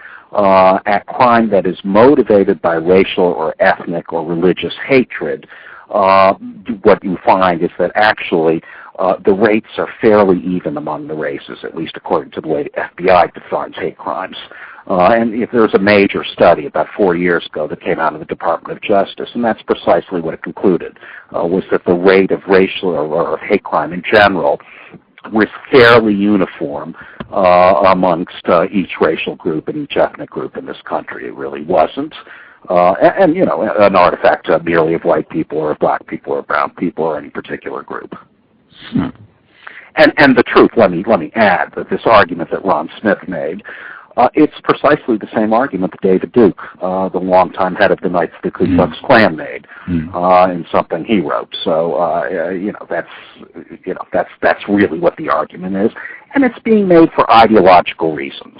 at crime that is motivated by racial or ethnic or religious hatred, what you find is that actually the rates are fairly even among the races, at least according to the way the FBI defines hate crimes. And if there was a major study about 4 years ago that came out of the Department of Justice, and that's precisely what it concluded, was that the rate of racial or of hate crime in general was fairly uniform amongst each racial group and each ethnic group in this country. It really wasn't. An artifact merely of white people or of black people or brown people or any particular group. And the truth, let me add that this argument that Ron Smith made, it's precisely the same argument that David Duke, the longtime head of the Knights of the Ku Klux Klan, made in something he wrote. So that's really what the argument is, and it's being made for ideological reasons.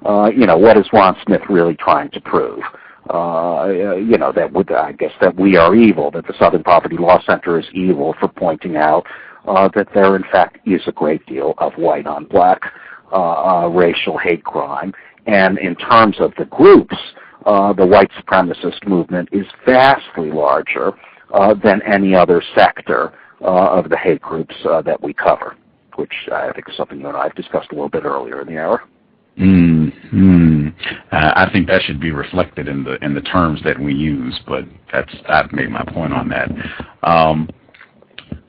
What is Ron Smith really trying to prove? That we are evil, that the Southern Poverty Law Center is evil for pointing out that there, in fact, is a great deal of white on black racial hate crime. And in terms of the groups, the white supremacist movement is vastly larger than any other sector of the hate groups that we cover, which I think is something you and I have discussed a little bit earlier in the hour. I think that should be reflected in the terms that we use, but I've made my point on that.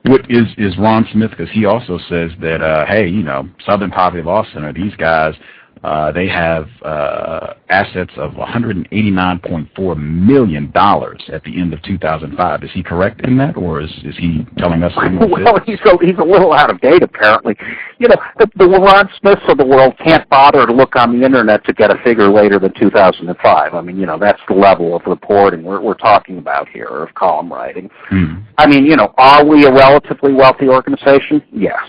What is Ron Smith, because he also says that Southern Poverty Law Center, these guys, they have assets of $189.4 million at the end of 2005. Is he correct in that, or is he telling us something? Well, he's a little out of date, apparently. The Ron Smiths of the world can't bother to look on the Internet to get a figure later than 2005. That's the level of reporting we're talking about here, or of column writing. Are we a relatively wealthy organization? Yes.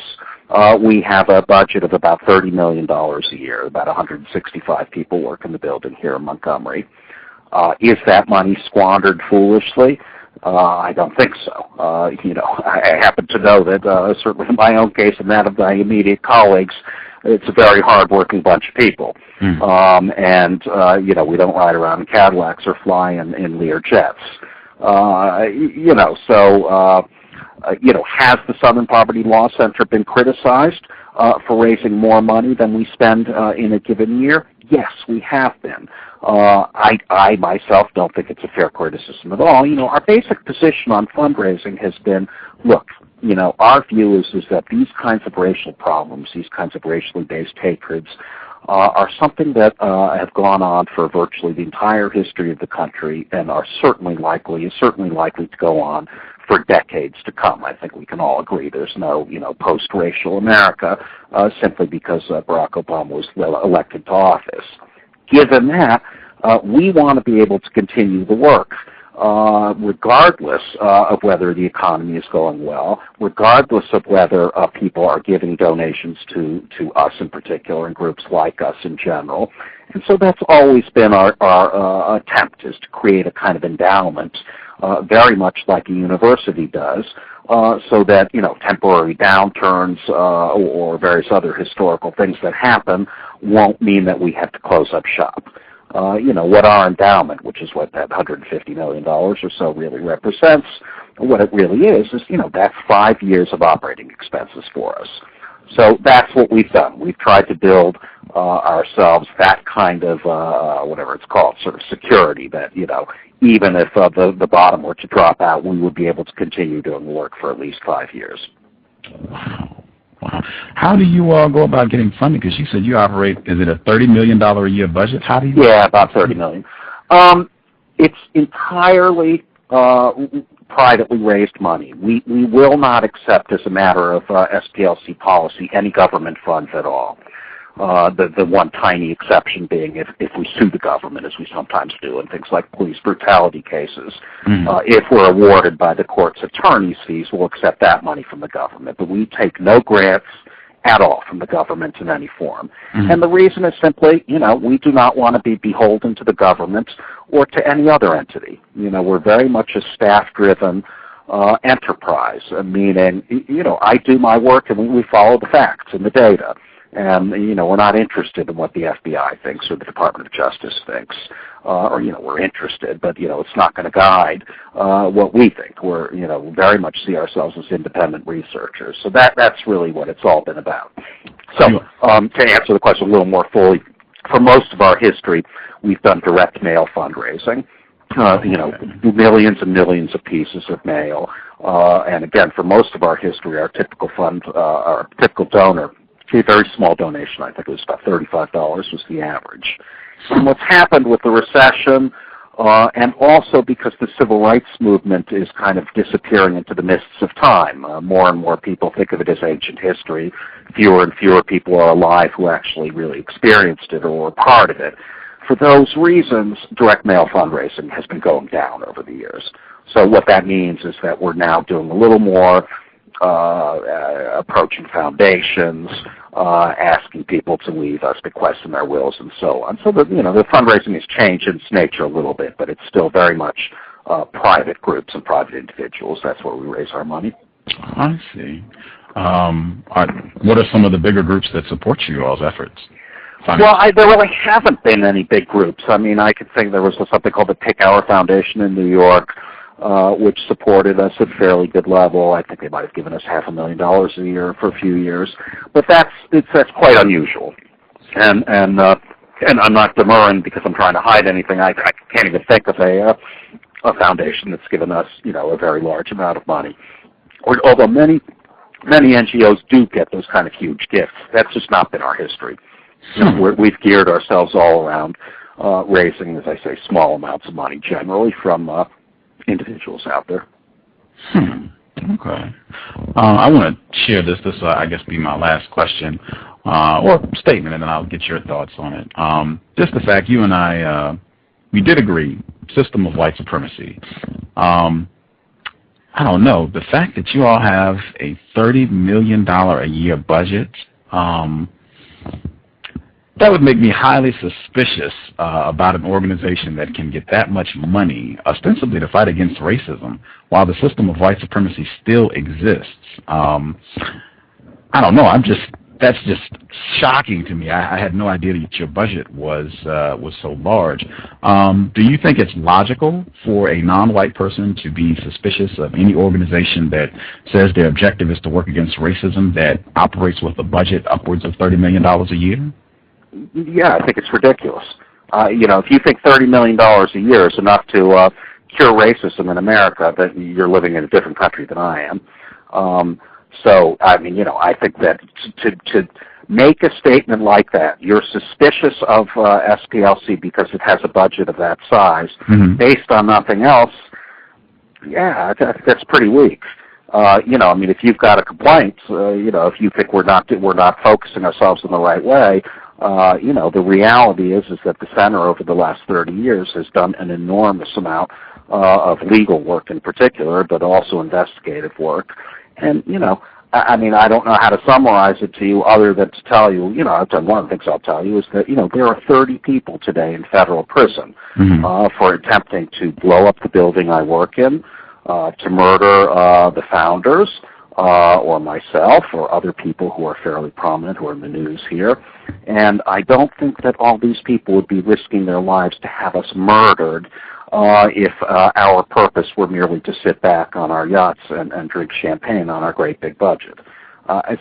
We have a budget of about $30 million a year. About 165 people work in the building here in Montgomery. Is that money squandered foolishly? I don't think so. I happen to know that certainly in my own case and that of my immediate colleagues, it's a very hard-working bunch of people. And we don't ride around in Cadillacs or fly in Lear jets. Has the Southern Poverty Law Center been criticized for raising more money than we spend in a given year? Yes, we have been. I myself don't think it's a fair criticism at all. Our basic position on fundraising has been, look, our view is that these kinds of racial problems, these kinds of racially based hatreds, are something that have gone on for virtually the entire history of the country and are certainly likely to go on for decades to come. I think we can all agree there's no, post-racial America simply because Barack Obama was elected to office. Given that, we want to be able to continue the work, regardless of whether the economy is going well, regardless of whether people are giving donations to us in particular and groups like us in general. And so that's always been our attempt, is to create a kind of endowment, very much like a university does, so that, temporary downturns or various other historical things that happen won't mean that we have to close up shop. What our endowment, which is what that $150 million or so really represents, what it really is, that's 5 years of operating expenses for us. So that's what we've done. We've tried to build ourselves that kind of, whatever it's called, sort of security that, even if the bottom were to drop out, we would be able to continue doing the work for at least 5 years. Wow. How do you go about getting funding? Because you said you operate, is it a $30 million a year budget? How do you? Yeah, about $30 million. It's entirely privately raised money. We will not accept, as a matter of SPLC policy, any government funds at all. The one tiny exception being if we sue the government, as we sometimes do in things like police brutality cases. If we're awarded by the court's attorney's fees, we'll accept that money from the government. But we take no grants at all from the government in any form. And the reason is simply, we do not want to be beholden to the government or to any other entity. We're very much a staff-driven enterprise, meaning, I do my work and we follow the facts and the data. And, we're not interested in what the FBI thinks or the Department of Justice thinks. We're interested, but, it's not going to guide what we think. We're, very much see ourselves as independent researchers. So that's really what it's all been about. So to answer the question a little more fully, for most of our history, we've done direct mail fundraising. Millions and millions of pieces of mail. And again, for most of our history, our typical donor, a very small donation, I think it was about $35 was the average. And what's happened with the recession, and also because the civil rights movement is kind of disappearing into the mists of time, more and more people think of it as ancient history. Fewer and fewer people are alive who actually really experienced it or were part of it. For those reasons, direct mail fundraising has been going down over the years. So what that means is that we're now doing a little more approaching foundations, asking people to leave us bequests in their wills and so on. So the fundraising has changed in its nature a little bit, but it's still very much private groups and private individuals. That's where we raise our money. I see. What are some of the bigger groups that support you all's efforts? Well, there really haven't been any big groups. I mean, I could think there was something called the Pick Our Foundation in New York, which supported us at a fairly good level. I think they might have given us $500,000 a year for a few years, but that's quite unusual. And I'm not demurring because I'm trying to hide anything. I can't even think of a foundation that's given us, a very large amount of money. Although many NGOs do get those kind of huge gifts. That's just not been our history. We've geared ourselves all around raising, as I say, small amounts of money generally from individuals out there. Okay. I want to share this. This will, I guess, be my last question or statement, and then I'll get your thoughts on it. Just the fact you and I, we did agree, System of White Supremacy. I don't know, the fact that you all have a $30 million a year budget, That would make me highly suspicious about an organization that can get that much money, ostensibly to fight against racism, while the system of white supremacy still exists. I don't know. That's just shocking to me. I had no idea that your budget was so large. Do you think it's logical for a non-white person to be suspicious of any organization that says their objective is to work against racism that operates with a budget upwards of $30 million a year? Yeah, I think it's ridiculous. If you think $30 million a year is enough to cure racism in America, then you're living in a different country than I am. I think that to make a statement like that, you're suspicious of SPLC because it has a budget of that size, based on nothing else, yeah, that's pretty weak. If you've got a complaint, if you think we're not focusing ourselves in the right way, the reality is that the center over the last 30 years has done an enormous amount of legal work in particular, but also investigative work. And, I don't know how to summarize it to you other than to tell you, one of the things I'll tell you is that, there are 30 people today in federal prison for attempting to blow up the building I work in, to murder the founders, or myself, or other people who are fairly prominent who are in the news here. And I don't think that all these people would be risking their lives to have us murdered if our purpose were merely to sit back on our yachts and drink champagne on our great big budget. I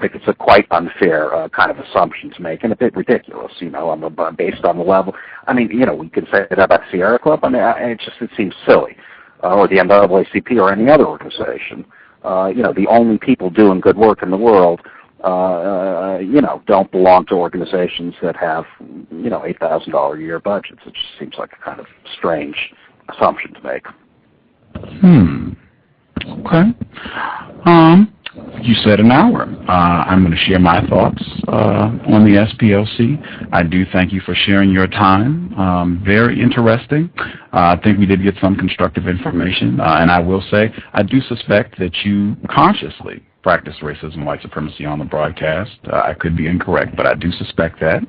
think it's a quite unfair kind of assumption to make, and a bit ridiculous, based on the level. We could say that about Sierra Club. It seems silly, or the NAACP or any other organization. The only people doing good work in the world, don't belong to organizations that have, $8,000 a year budgets. It just seems like a kind of strange assumption to make. Okay. You said an hour. I'm going to share my thoughts on the SPLC. I do thank you for sharing your time. Very interesting. I think we did get some constructive information. And I will say, I do suspect that you consciously practice racism, white supremacy on the broadcast. I could be incorrect, but I do suspect that.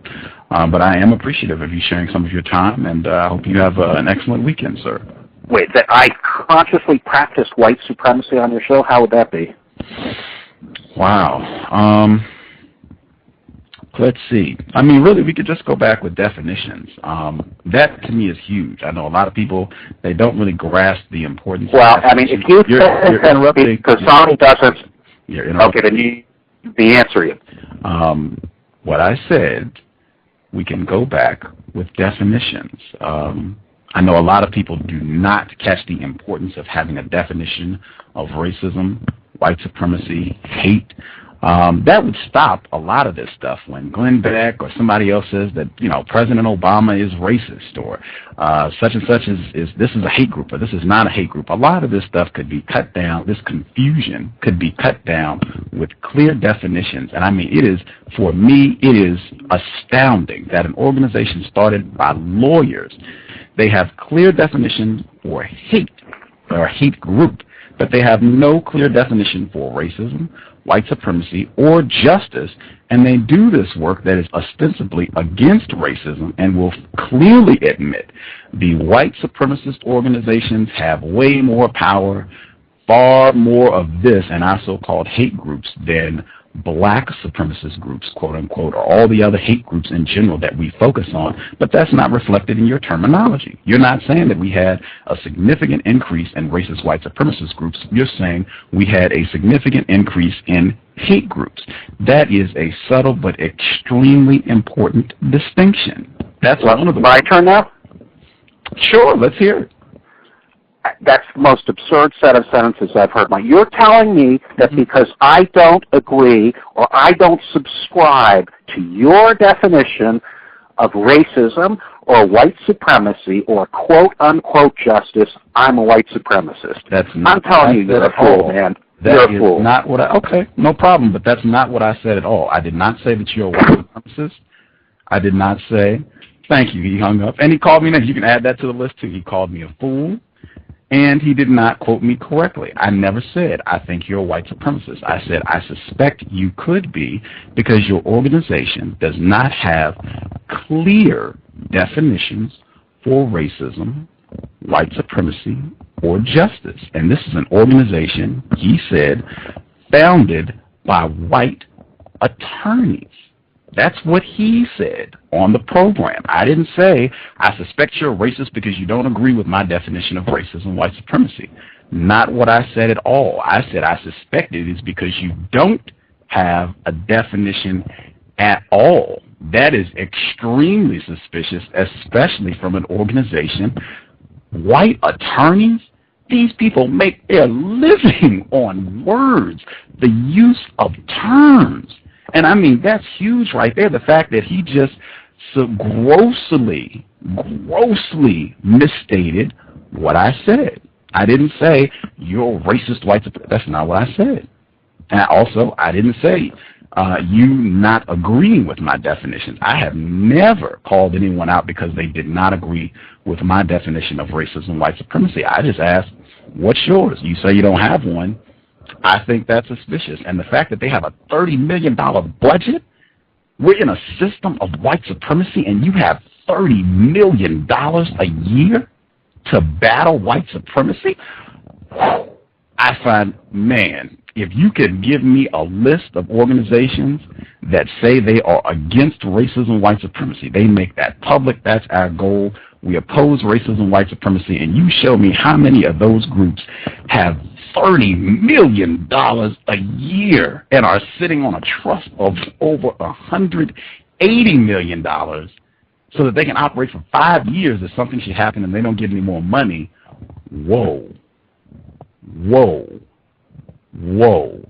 But I am appreciative of you sharing some of your time, and I hope you have an excellent weekend, sir. Wait, that I consciously practiced white supremacy on your show? How would that be? Wow. Let's see. Really, we could just go back with definitions. That, to me, is huge. I know a lot of people, they don't really grasp the importance of definitions. If you you're interrupting. Because somebody doesn't. You're interrupting. Okay, then the answer you. What I said, we can go back with definitions. I know a lot of people do not catch the importance of having a definition of racism, white supremacy, hate. That would stop a lot of this stuff when Glenn Beck or somebody else says that, President Obama is racist, or such and such is this is a hate group, or this is not a hate group. A lot of this stuff could be cut down. This confusion could be cut down with clear definitions. And for me, it is astounding that an organization started by lawyers, they have clear definitions for hate or a hate group, but they have no clear definition for racism, white supremacy, or justice, and they do this work that is ostensibly against racism and will clearly admit the white supremacist organizations have way more power, far more of this in our so-called hate groups than black supremacist groups, quote unquote, or all the other hate groups in general that we focus on, but that's not reflected in your terminology. You're not saying that we had a significant increase in racist white supremacist groups. You're saying we had a significant increase in hate groups. That is a subtle but extremely important distinction. That's one of the... My turn now? Sure, let's hear it. That's the most absurd set of sentences I've heard. You're telling me that because I don't agree or I don't subscribe to your definition of racism or white supremacy or quote-unquote justice, I'm a white supremacist. I'm telling you, you're a fool, man. You're a fool. Not what okay, no problem, but that's not what I said at all. I did not say that you're a white supremacist. I did not say, thank you, he hung up. And he called me, you can add that to the list too. He called me a fool. And he did not quote me correctly. I never said, I think you're a white supremacist. I said, I suspect you could be because your organization does not have clear definitions for racism, white supremacy, or justice. And this is an organization, he said, founded by white attorneys. That's what he said on the program. I didn't say, I suspect you're a racist because you don't agree with my definition of racism, white supremacy. Not what I said at all. I said I suspect it is because you don't have a definition at all. That is extremely suspicious, especially from an organization. White attorneys? These people make their living on words, the use of terms. And I mean, that's huge right there, the fact that he just so grossly misstated what I said. I didn't say, you're a racist white supremacist. That's not what I said. And also, I didn't say, you not agreeing with my definitions. I have never called anyone out because they did not agree with my definition of racism, white supremacy. I just asked, what's yours? You say you don't have one. I think that's suspicious. And the fact that they have a $30 million budget, we're in a system of white supremacy, and you have $30 million a year to battle white supremacy? I find, man, if you could give me a list of organizations that say they are against racism, white supremacy, they make that public, that's our goal. We oppose racism, white supremacy, and you show me how many of those groups have $30 million a year and are sitting on a trust of over $180 million so that they can operate for 5 years if something should happen and they don't get any more money. Whoa.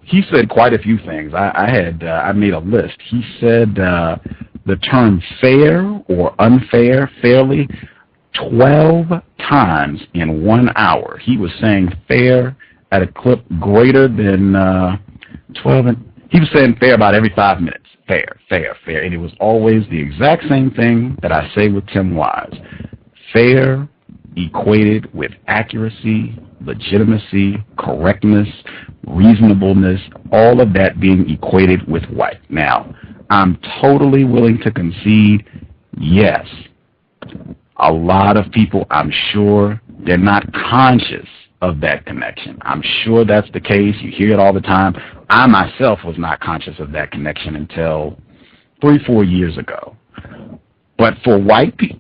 He said quite a few things. I made a list. He said the term fair or unfair, fairly, 12 times in 1 hour. He was saying fair at a clip greater than 12. He was saying fair about every 5 minutes. Fair. And it was always the exact same thing that I say with Tim Wise. Fair equated with accuracy, legitimacy, correctness, reasonableness, all of that being equated with white. Now, I'm totally willing to concede, yes, a lot of people, I'm sure, they're not conscious of that connection. I'm sure that's the case. You hear it all the time. I myself was not conscious of that connection until 3-4 years ago. But for white people,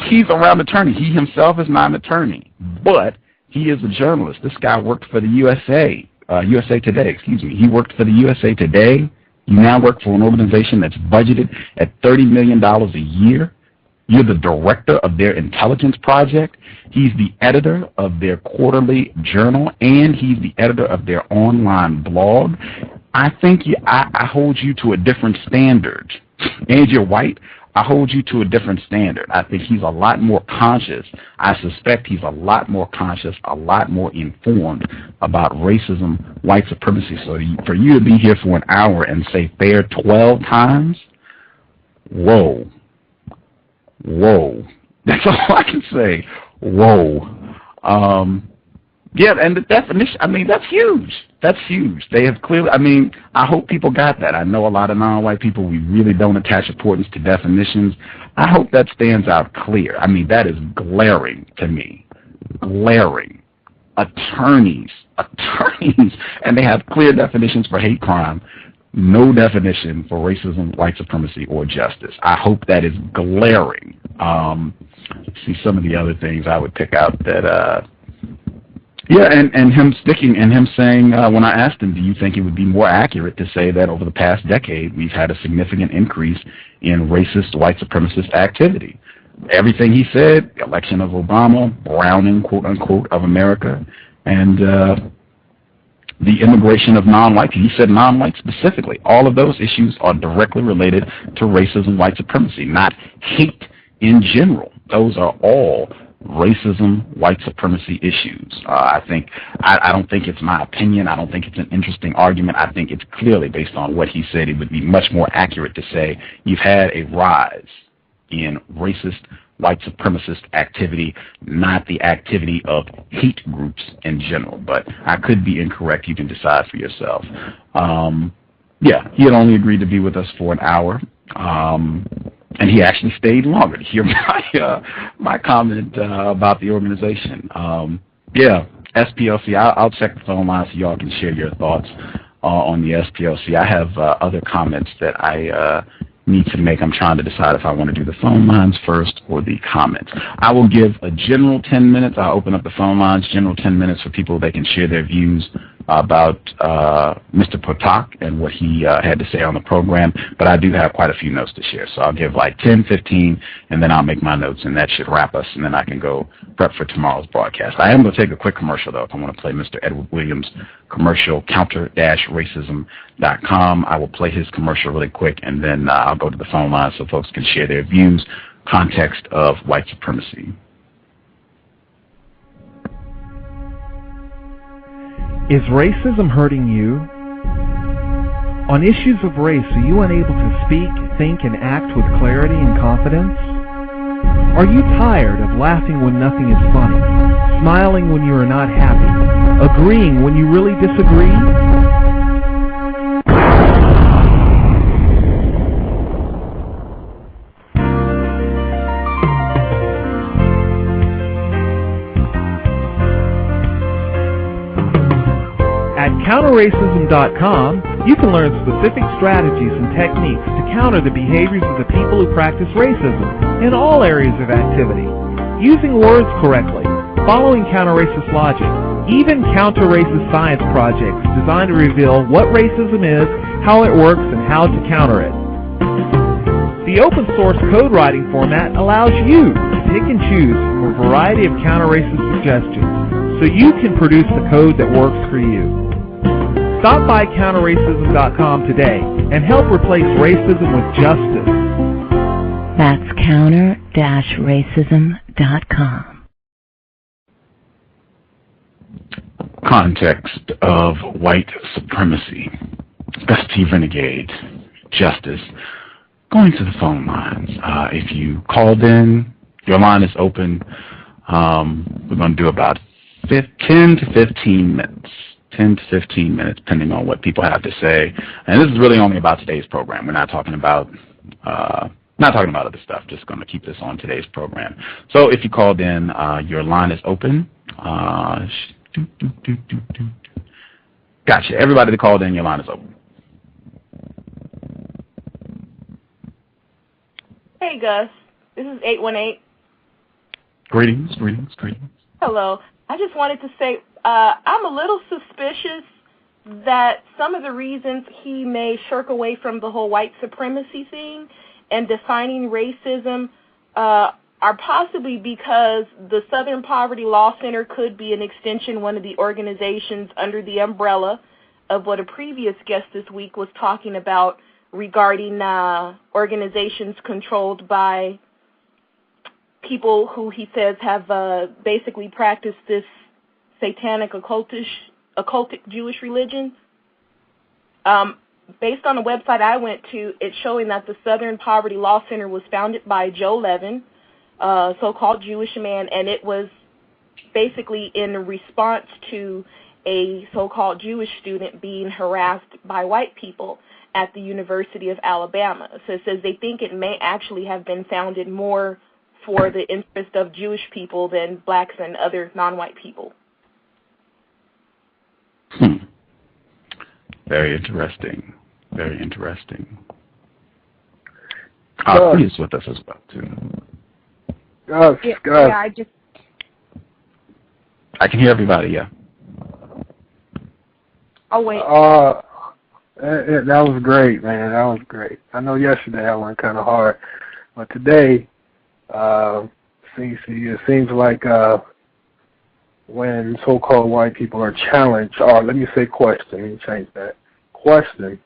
he's a round attorney. He himself is not an attorney, but he is a journalist. This guy worked for the USA Today, He worked for the USA Today. You now work for an organization that's budgeted at $30 million a year. You're the director of their intelligence project. He's the editor of their quarterly journal, and he's the editor of their online blog. I think I hold you to a different standard. And you're white. I hold you to a different standard. I think he's a lot more conscious. I suspect he's a lot more conscious, a lot more informed about racism, white supremacy. So for you to be here for an hour and say fair 12 times, whoa. That's all I can say. Whoa. Yeah, and the definition, I mean, that's huge. They have clearly, I mean, I hope people got that. I know a lot of non-white people, we really don't attach importance to definitions. I hope that stands out clear. I mean, that is glaring to me. Glaring. Attorneys, and they have clear definitions for hate crime. No definition for racism, white supremacy, or justice. I hope that is glaring. See some of the other things I would pick out that, and him saying, when I asked him, do you think it would be more accurate to say that over the past decade we've had a significant increase in racist, white supremacist activity? Everything he said, election of Obama, browning, quote unquote, of America, and the immigration of non-white. He said non-white specifically. All of those issues are directly related to racism, white supremacy, not hate in general. Those are all racism, white supremacy issues. I don't think it's my opinion. I don't think it's an interesting argument. I think it's clearly based on what he said. It would be much more accurate to say you've had a rise in racist, white supremacist activity, not the activity of hate groups in general. But I could be incorrect. You can decide for yourself. Yeah, he had only agreed to be with us for an hour. And he actually stayed longer to hear my comment about the organization. Yeah, SPLC, I'll check the phone line so y'all can share your thoughts on the SPLC. I have other comments that I need to make. I'm trying to decide if I want to do the phone lines first or the comments. I will give a general 10 minutes. I'll open up the phone lines, general 10 minutes for people they can share their views about Mr. Potok and what he had to say on the program, but I do have quite a few notes to share. So I'll give like 10, 15, and then I'll make my notes, and that should wrap us, and then I can go prep for tomorrow's broadcast. I am going to take a quick commercial, though, if I want to play Mr. Edward Williams' commercial, counter-racism.com. I will play his commercial really quick, and then I'll go to the phone line so folks can share their views, context of white supremacy. Is racism hurting you? On issues of race, are you unable to speak, think, and act with clarity and confidence? Are you tired of laughing when nothing is funny, smiling when you are not happy, agreeing when you really disagree? At counterracism.com, you can learn specific strategies and techniques to counter the behaviors of the people who practice racism in all areas of activity, using words correctly, following counter-racist logic, even counter-racist science projects designed to reveal what racism is, how it works, and how to counter it. The open-source code writing format allows you to pick and choose from a variety of counter-racist suggestions so you can produce the code that works for you. Stop by counterracism.com today and help replace racism with justice. That's counter-racism.com. Context of white supremacy. Gus T Renegade, justice. Going to the phone lines. If you called in, your line is open. We're going to do about 10 to 15 minutes. 10 to 15 minutes, depending on what people have to say. And this is really only about today's program. We're not talking about other stuff. Just going to keep this on today's program. So if you called in, your line is open. Gotcha. Everybody that called in, your line is open. Hey, Gus. This is 818. Greetings. Hello. I just wanted to say I'm a little suspicious that some of the reasons he may shirk away from the whole white supremacy thing and defining racism are possibly because the Southern Poverty Law Center could be an extension, one of the organizations under the umbrella of what a previous guest this week was talking about regarding organizations controlled by people who he says have basically practiced this satanic occultic Jewish religion. Based on the website I went to, it's showing that the Southern Poverty Law Center was founded by Joe Levin, a so-called Jewish man, and it was basically in response to a so-called Jewish student being harassed by white people at the University of Alabama. So it says they think it may actually have been founded more for the interest of Jewish people than blacks and other non-white people. Very interesting. He's with us as well, too. Gus. Yeah, I can hear everybody, yeah. Oh, wait. That was great, man. That was great. I know yesterday I went kind of hard, but today, it seems like when so-called white people are challenged, or let me say question, let me change that, question,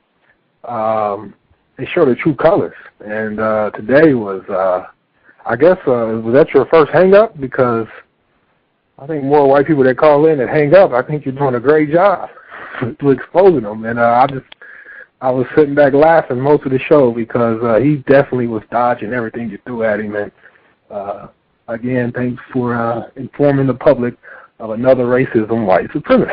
they show their true colors. And today was, I guess, was that your first hang-up? Because I think more white people that call in and hang up, I think you're doing a great job to exposing them. And I was sitting back laughing most of the show because he definitely was dodging everything you threw at him. And Again, thanks for informing the public of another racism, white supremacy.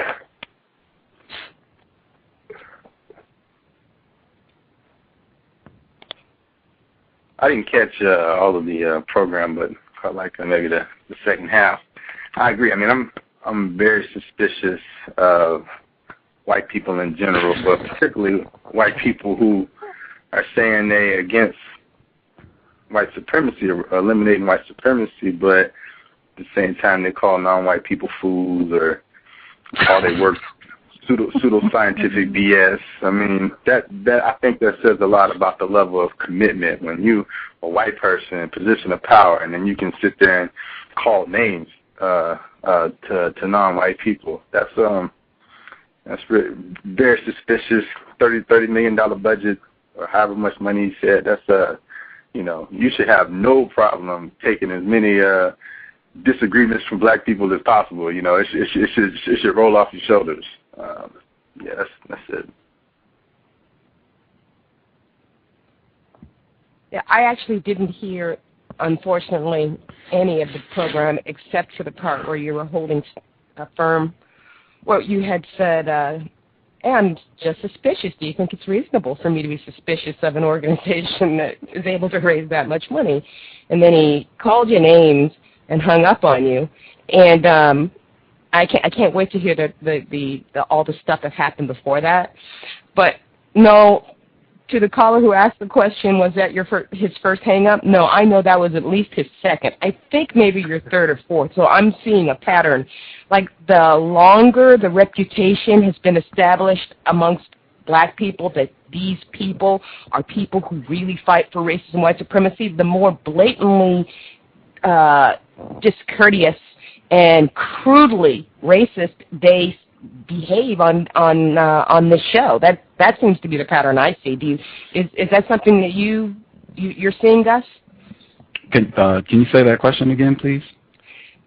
I didn't catch all of the program, but caught like maybe the second half. I agree. I mean, I'm very suspicious of white people in general, but particularly white people who are saying they against white supremacy or eliminating white supremacy, but at the same time they call non-white people fools or all they work pseudo-scientific BS. I mean, that I think that says a lot about the level of commitment when you, a white person in position of power, and then you can sit there and call names to non-white people. That's really very suspicious. $30 million budget or however much money he said. That's you should have no problem taking as many disagreements from black people as possible. It should roll off your shoulders. That's it. Yeah, I actually didn't hear, unfortunately, any of the program except for the part where you were holding firm what you had said. I'm just suspicious. Do you think it's reasonable for me to be suspicious of an organization that is able to raise that much money? And then he called you names and hung up on you. And I can't wait to hear all the stuff that happened before that. But no, to the caller who asked the question, was that his first hang-up? No, I know that was at least his second. I think maybe your third or fourth. So I'm seeing a pattern. Like the longer the reputation has been established amongst black people that these people are people who really fight for racism and white supremacy, the more blatantly discourteous and crudely racist they behave on this show. That seems to be the pattern I see. Is that something that you're seeing, Gus? Can you say that question again, please?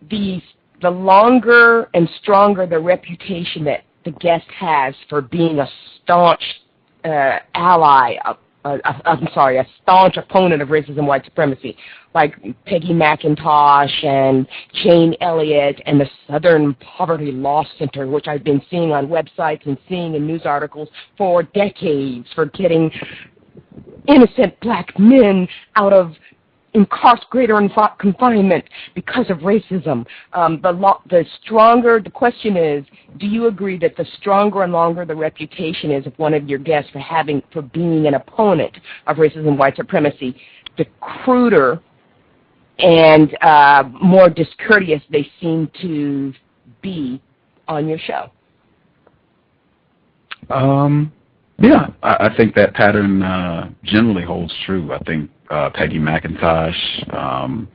The longer and stronger the reputation that the guest has for being a staunch ally, a staunch opponent of racism and white supremacy, like Peggy McIntosh and Jane Elliott and the Southern Poverty Law Center, which I've been seeing on websites and seeing in news articles for decades, for getting innocent black men out of incarcerated confinement because of racism. The question is, do you agree that the stronger and longer the reputation is of one of your guests for being an opponent of racism and white supremacy, the cruder and more discourteous they seem to be on your show? Yeah, I think that pattern generally holds true. I think Peggy McIntosh,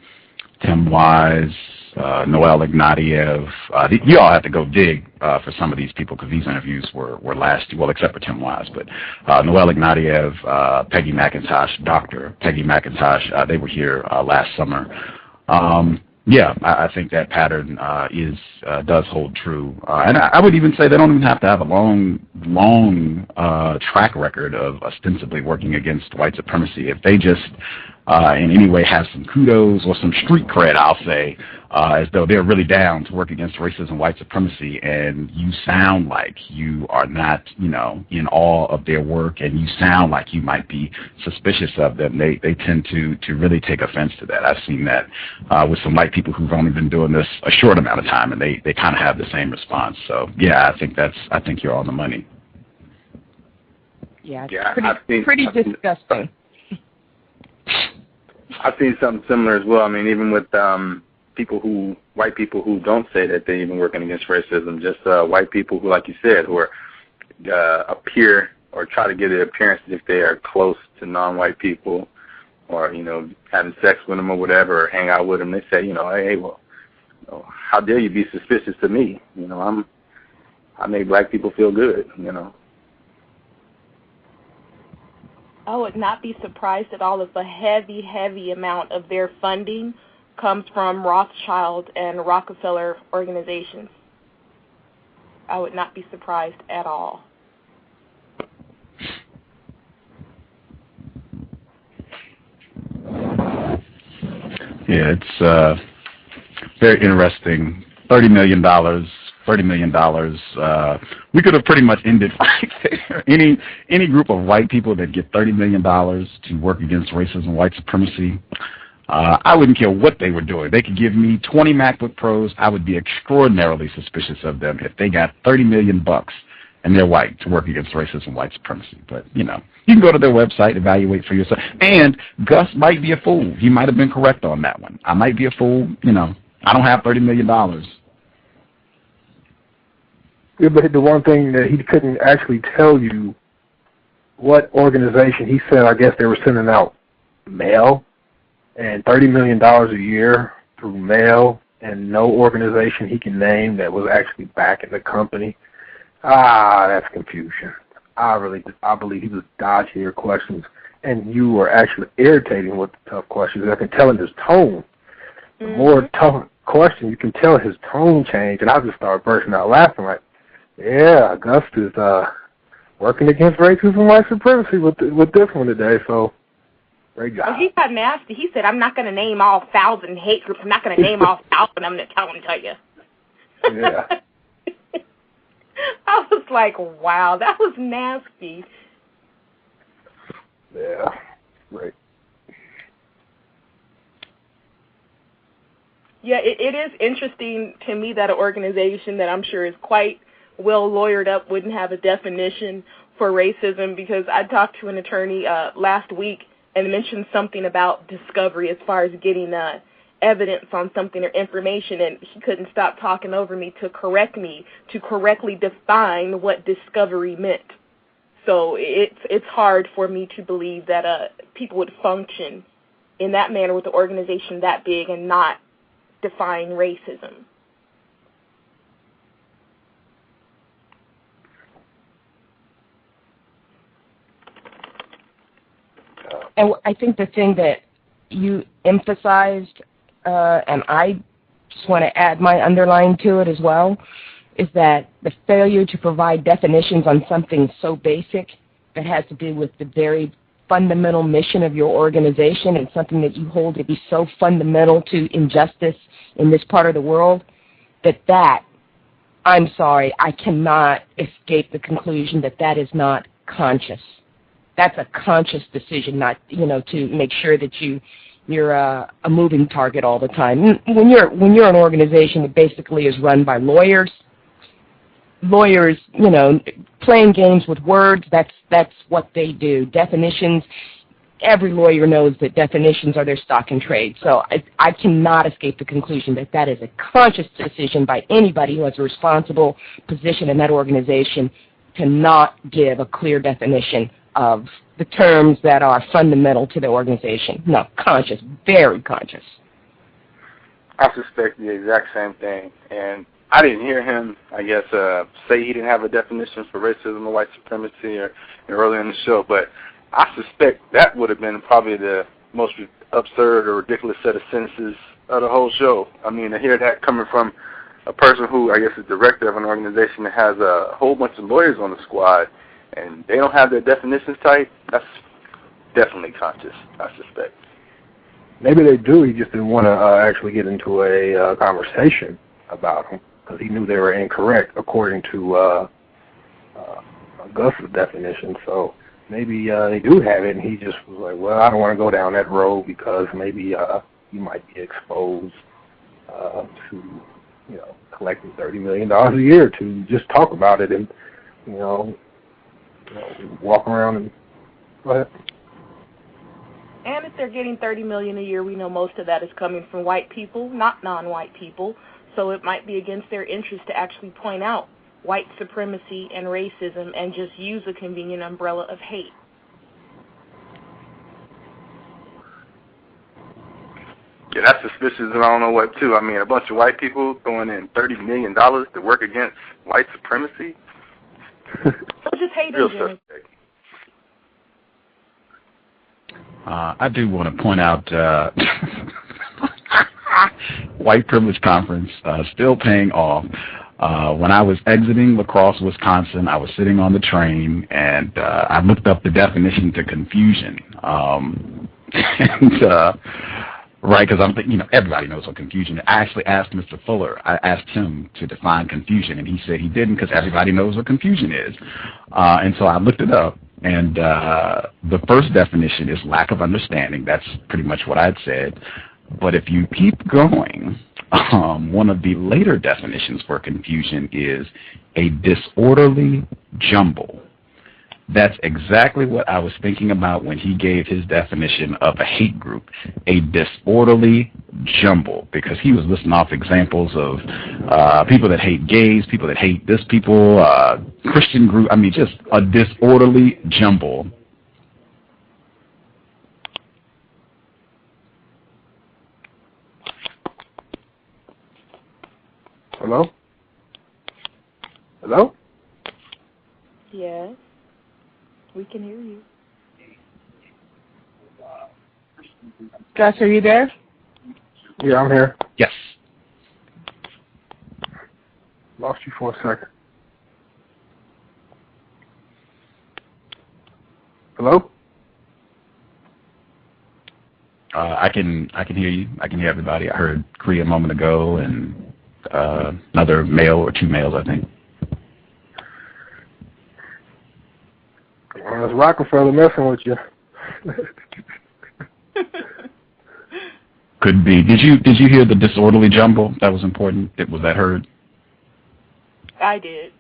Tim Wise, Noel Ignatieff. You all have to go dig for some of these people because these interviews were last, well, except for Tim Wise, but Noel Ignatieff, Peggy McIntosh, Dr. Peggy McIntosh, they were here last summer. Yeah, I think that pattern does hold true, and I would even say they don't even have to have a long track record of ostensibly working against white supremacy. If they just in any way have some kudos or some street cred, I'll say, as though they're really down to work against racism and white supremacy, and you sound like you are not, in awe of their work, and you sound like you might be suspicious of them, they tend to really take offense to that. I've seen that with some white people who've only been doing this a short amount of time, and they kind of have the same response. So yeah, I think you're on the money. Yeah, it's pretty disgusting. I've seen something similar as well. I mean, even with white people who don't say that they're even working against racism, just white people who, like you said, who appear or try to get an appearance as if they are close to non-white people, or having sex with them or whatever, or hang out with them. They say, hey, well, how dare you be suspicious to me? I make black people feel good. I would not be surprised at all if a heavy amount of their funding comes from Rothschild and Rockefeller organizations. I would not be surprised at all. Yeah, it's very interesting. $30 million. We could have pretty much ended right there. Any group of white people that get $30 million to work against racism, white supremacy, I wouldn't care what they were doing. They could give me 20 MacBook Pros. I would be extraordinarily suspicious of them if they got $30 million and they're white to work against racism, white supremacy. But, you can go to their website, evaluate for yourself. And Gus might be a fool. He might have been correct on that one. I might be a fool. I don't have $30 million. Yeah, but the one thing that he couldn't actually tell you what organization. He said, I guess they were sending out mail, and $30 million a year through mail, and no organization he can name that was actually backing the company. That's confusion. I believe he was dodging your questions, and you were actually irritating with the tough questions. I can tell in his tone. The more tough question, you can tell his tone changed, and I just started bursting out laughing like, yeah, Gus is working against racism and white supremacy with this one today, so great job. Oh, he got nasty. He said, I'm not going to name all 1,000 hate groups. I'm not going to name all 1,000. I'm going to tell you. Yeah. I was like, wow, that was nasty. Yeah, right. Yeah, it is interesting to me that an organization that I'm sure is quite well lawyered up wouldn't have a definition for racism, because I talked to an attorney last week and mentioned something about discovery as far as getting evidence on something or information, and he couldn't stop talking over me to correct me to correctly define what discovery meant. So it's hard for me to believe that people would function in that manner with an organization that big and not define racism. And I think the thing that you emphasized, and I just want to add my underline to it as well, is that the failure to provide definitions on something so basic that has to do with the very fundamental mission of your organization and something that you hold to be so fundamental to injustice in this part of the world, that I'm sorry, I cannot escape the conclusion that is not conscious. That's a conscious decision, not, to make sure that you're a moving target all the time. When you're an organization that basically is run by lawyers, playing games with words, that's what they do. Definitions, every lawyer knows that definitions are their stock in trade. So I cannot escape the conclusion that is a conscious decision by anybody who has a responsible position in that organization to not give a clear definition of the terms that are fundamental to the organization. No, conscious, very conscious. I suspect the exact same thing, and I didn't hear him, I guess, say he didn't have a definition for racism or white supremacy earlier in the show, but I suspect that would have been probably the most absurd or ridiculous set of sentences of the whole show. I mean, to hear that coming from a person who, I guess, is director of an organization that has a whole bunch of lawyers on the squad, and they don't have their definitions tight, that's definitely conscious, I suspect. Maybe they do. He just didn't want to actually get into a conversation about them because he knew they were incorrect according to Gus's definition. So maybe they do have it, and he just was like, well, I don't want to go down that road because maybe you might be exposed to, collecting $30 million a year to just talk about it and, walk around and go ahead. And if they're getting $30 million a year, we know most of that is coming from white people, not non-white people. So it might be against their interest to actually point out white supremacy and racism and just use a convenient umbrella of hate. Yeah, that's suspicious and I don't know what, too. I mean, a bunch of white people throwing in $30 million to work against white supremacy? Just hate real Jimmy. suspect. I do want to point out white privilege conference still paying off. When I was exiting La Crosse, Wisconsin, I was sitting on the train, and I looked up the definition to confusion. And Right, because I'm thinking, everybody knows what confusion is. I actually asked Mr. Fuller, I asked him to define confusion, and he said he didn't because everybody knows what confusion is. And so I looked it up, and the first definition is lack of understanding. That's pretty much what I'd said. But if you keep going, one of the later definitions for confusion is a disorderly jumble. That's exactly what I was thinking about when he gave his definition of a hate group, a disorderly jumble, because he was listing off examples of people that hate gays, people that hate this people, Christian group, just a disorderly jumble. Hello? Hello? Yes. We can hear you. Gus, are you there? Yeah, I'm here. Yes. Lost you for a second. Hello? I can hear you. I can hear everybody. I heard Cree a moment ago, and another male or two males, I think. Well, it's Rockefeller messing with you. Could be. Did you hear the disorderly jumble? That was important. Was that heard? I did.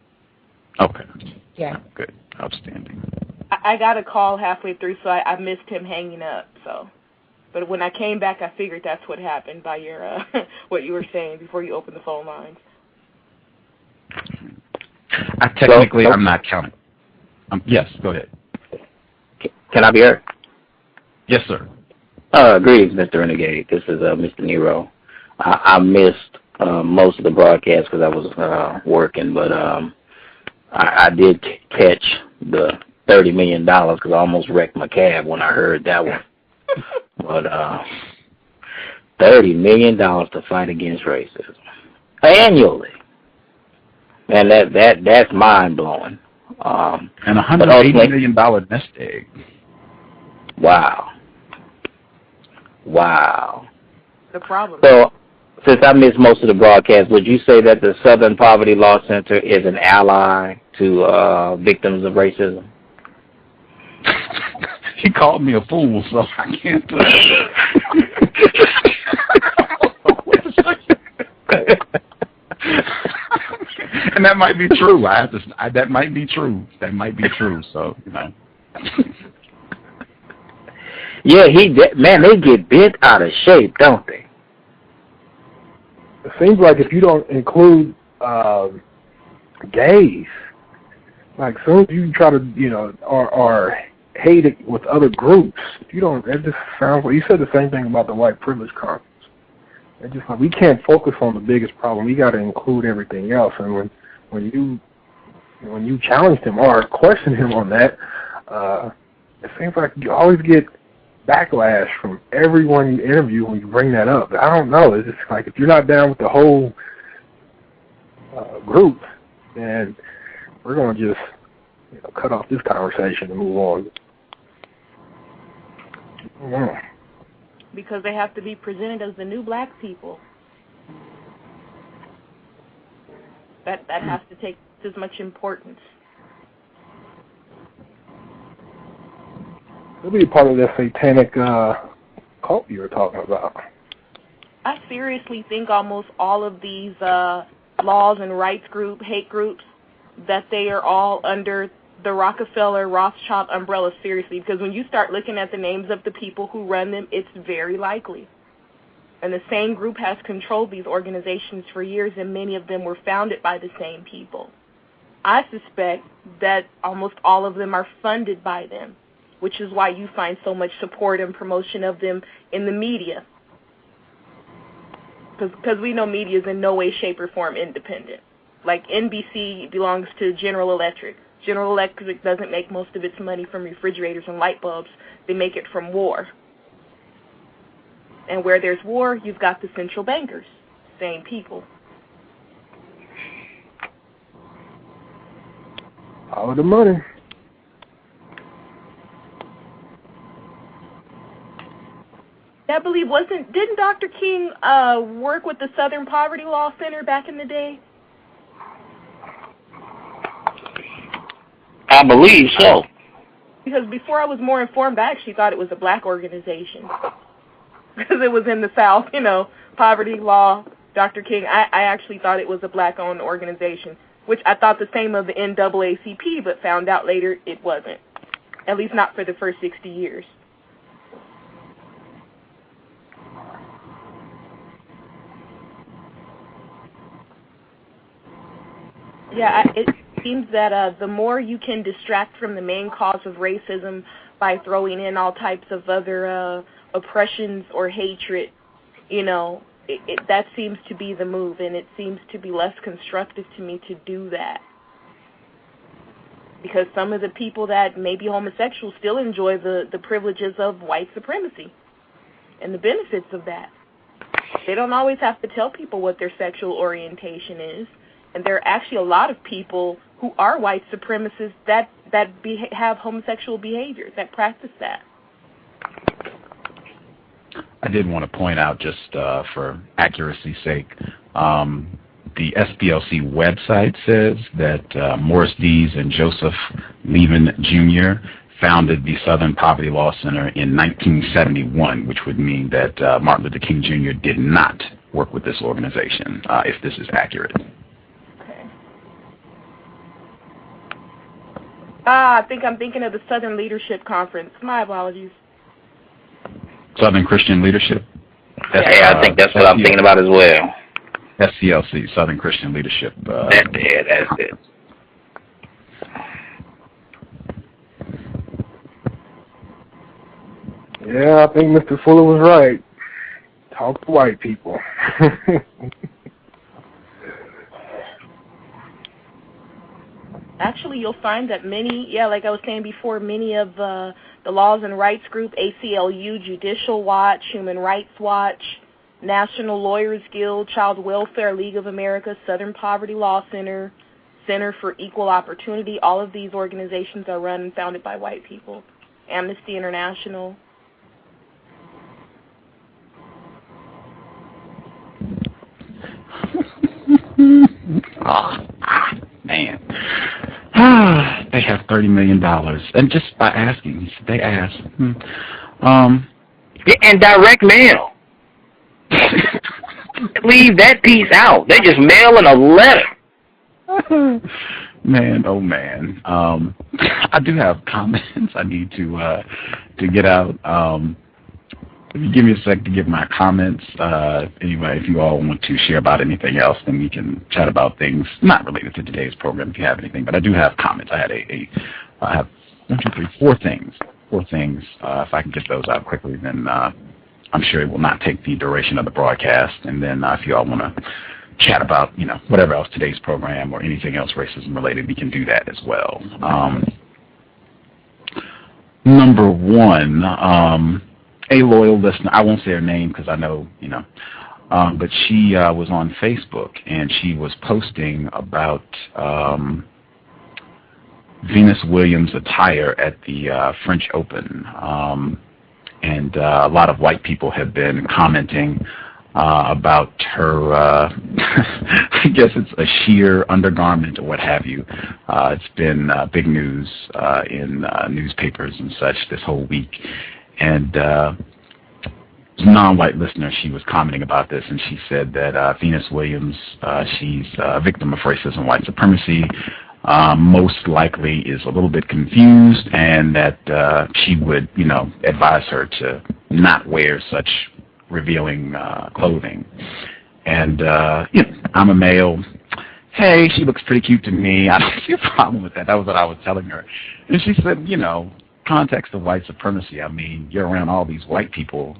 Okay. Yeah. Good. Outstanding. I got a call halfway through, so I missed him hanging up. So, but when I came back, I figured that's what happened by your what you were saying before you opened the phone lines. I'm not counting. Yes, go ahead. Can I be heard? Yes, sir. Greetings, Mr. Renegade. This is Mr. Nero. I missed most of the broadcast because I was working, but I did catch the $30 million because I almost wrecked my cab when I heard that one. But $30 million to fight against racism annually, man, that's mind blowing. And $180 million nest egg. Wow. The problem. So, since I missed most of the broadcast, would you say that the Southern Poverty Law Center is an ally to victims of racism? He called me a fool, so I can't. And that might be true. That might be true. That might be true. So, Yeah, they get bent out of shape, don't they? It seems like if you don't include gays, like soon as you try to, or hate it with other groups, if you don't, it just sounds like you said the same thing about the white privilege conference. It's just like we can't focus on the biggest problem. We got to include everything else. And when you challenged him or questioned him on that, it seems like you always get backlash from everyone you interview when you bring that up. I don't know. It's just like if you're not down with the whole group, then we're going to just cut off this conversation and move on. Yeah. Because they have to be presented as the new black people. That has to take as much importance. It'll be part of that satanic cult you were talking about. I seriously think almost all of these laws and rights group, hate groups, that they are all under the Rockefeller, Rothschild umbrella, seriously, because when you start looking at the names of the people who run them, it's very likely. And the same group has controlled these organizations for years, and many of them were founded by the same people. I suspect that almost all of them are funded by them, which is why you find so much support and promotion of them in the media. Because we know media is in no way, shape, or form independent. Like NBC belongs to General Electric. General Electric doesn't make most of its money from refrigerators and light bulbs. They make it from war. And where there's war, you've got the central bankers, same people. All the money. I believe didn't Dr. King work with the Southern Poverty Law Center back in the day? I believe so. Because before I was more informed, I actually thought it was a black organization. Because it was in the South, poverty law, Dr. King. I actually thought it was a black-owned organization, which I thought the same of the NAACP, but found out later it wasn't, at least not for the first 60 years. Yeah, it seems that the more you can distract from the main cause of racism by throwing in all types of other oppressions or hatred, that seems to be the move, and it seems to be less constructive to me to do that. Because some of the people that may be homosexual still enjoy the privileges of white supremacy and the benefits of that. They don't always have to tell people what their sexual orientation is. And there are actually a lot of people who are white supremacists that have homosexual behavior, that practice that. I did want to point out, just for accuracy's sake, the SPLC website says that Morris Dees and Joseph Levin Jr. founded the Southern Poverty Law Center in 1971, which would mean that Martin Luther King Jr. did not work with this organization, if this is accurate. I think I'm thinking of the Southern Leadership Conference. My apologies. Southern Christian Leadership? Yeah, I think that's what I'm thinking about as well. SCLC, Southern Christian Leadership. That's it. Yeah, I think Mr. Fuller was right. Talk to white people. Actually, you'll find that many, like I was saying before, many of the Laws and Rights Group, ACLU, Judicial Watch, Human Rights Watch, National Lawyers Guild, Child Welfare League of America, Southern Poverty Law Center, Center for Equal Opportunity, all of these organizations are run and founded by white people. Amnesty International. Man. They have $30 million. And just by asking, they ask. And direct mail. Leave that piece out. They just mail in a letter. Man, oh man. I do have comments I need to get out. If you give me a sec to give my comments, anyway, if you all want to share about anything else, then we can chat about things not related to today's program if you have anything. But I do have comments. I have 4 things. If I can get those out quickly, then I'm sure it will not take the duration of the broadcast. And then if you all want to chat about, whatever else today's program or anything else racism related, we can do that as well. Number 1, a loyal listener, I won't say her name because I know, but she was on Facebook and she was posting about Venus Williams' attire at the French Open. And a lot of white people have been commenting about her, I guess it's a sheer undergarment or what have you. It's been big news in newspapers and such this whole week. And non-white listener, she was commenting about this, and she said that Venus Williams, she's a victim of racism and white supremacy, most likely is a little bit confused, and that she would, advise her to not wear such revealing clothing. And, I'm a male. Hey, she looks pretty cute to me. I don't see a problem with that. That was what I was telling her. And she said, context of white supremacy, I mean, you're around all these white people.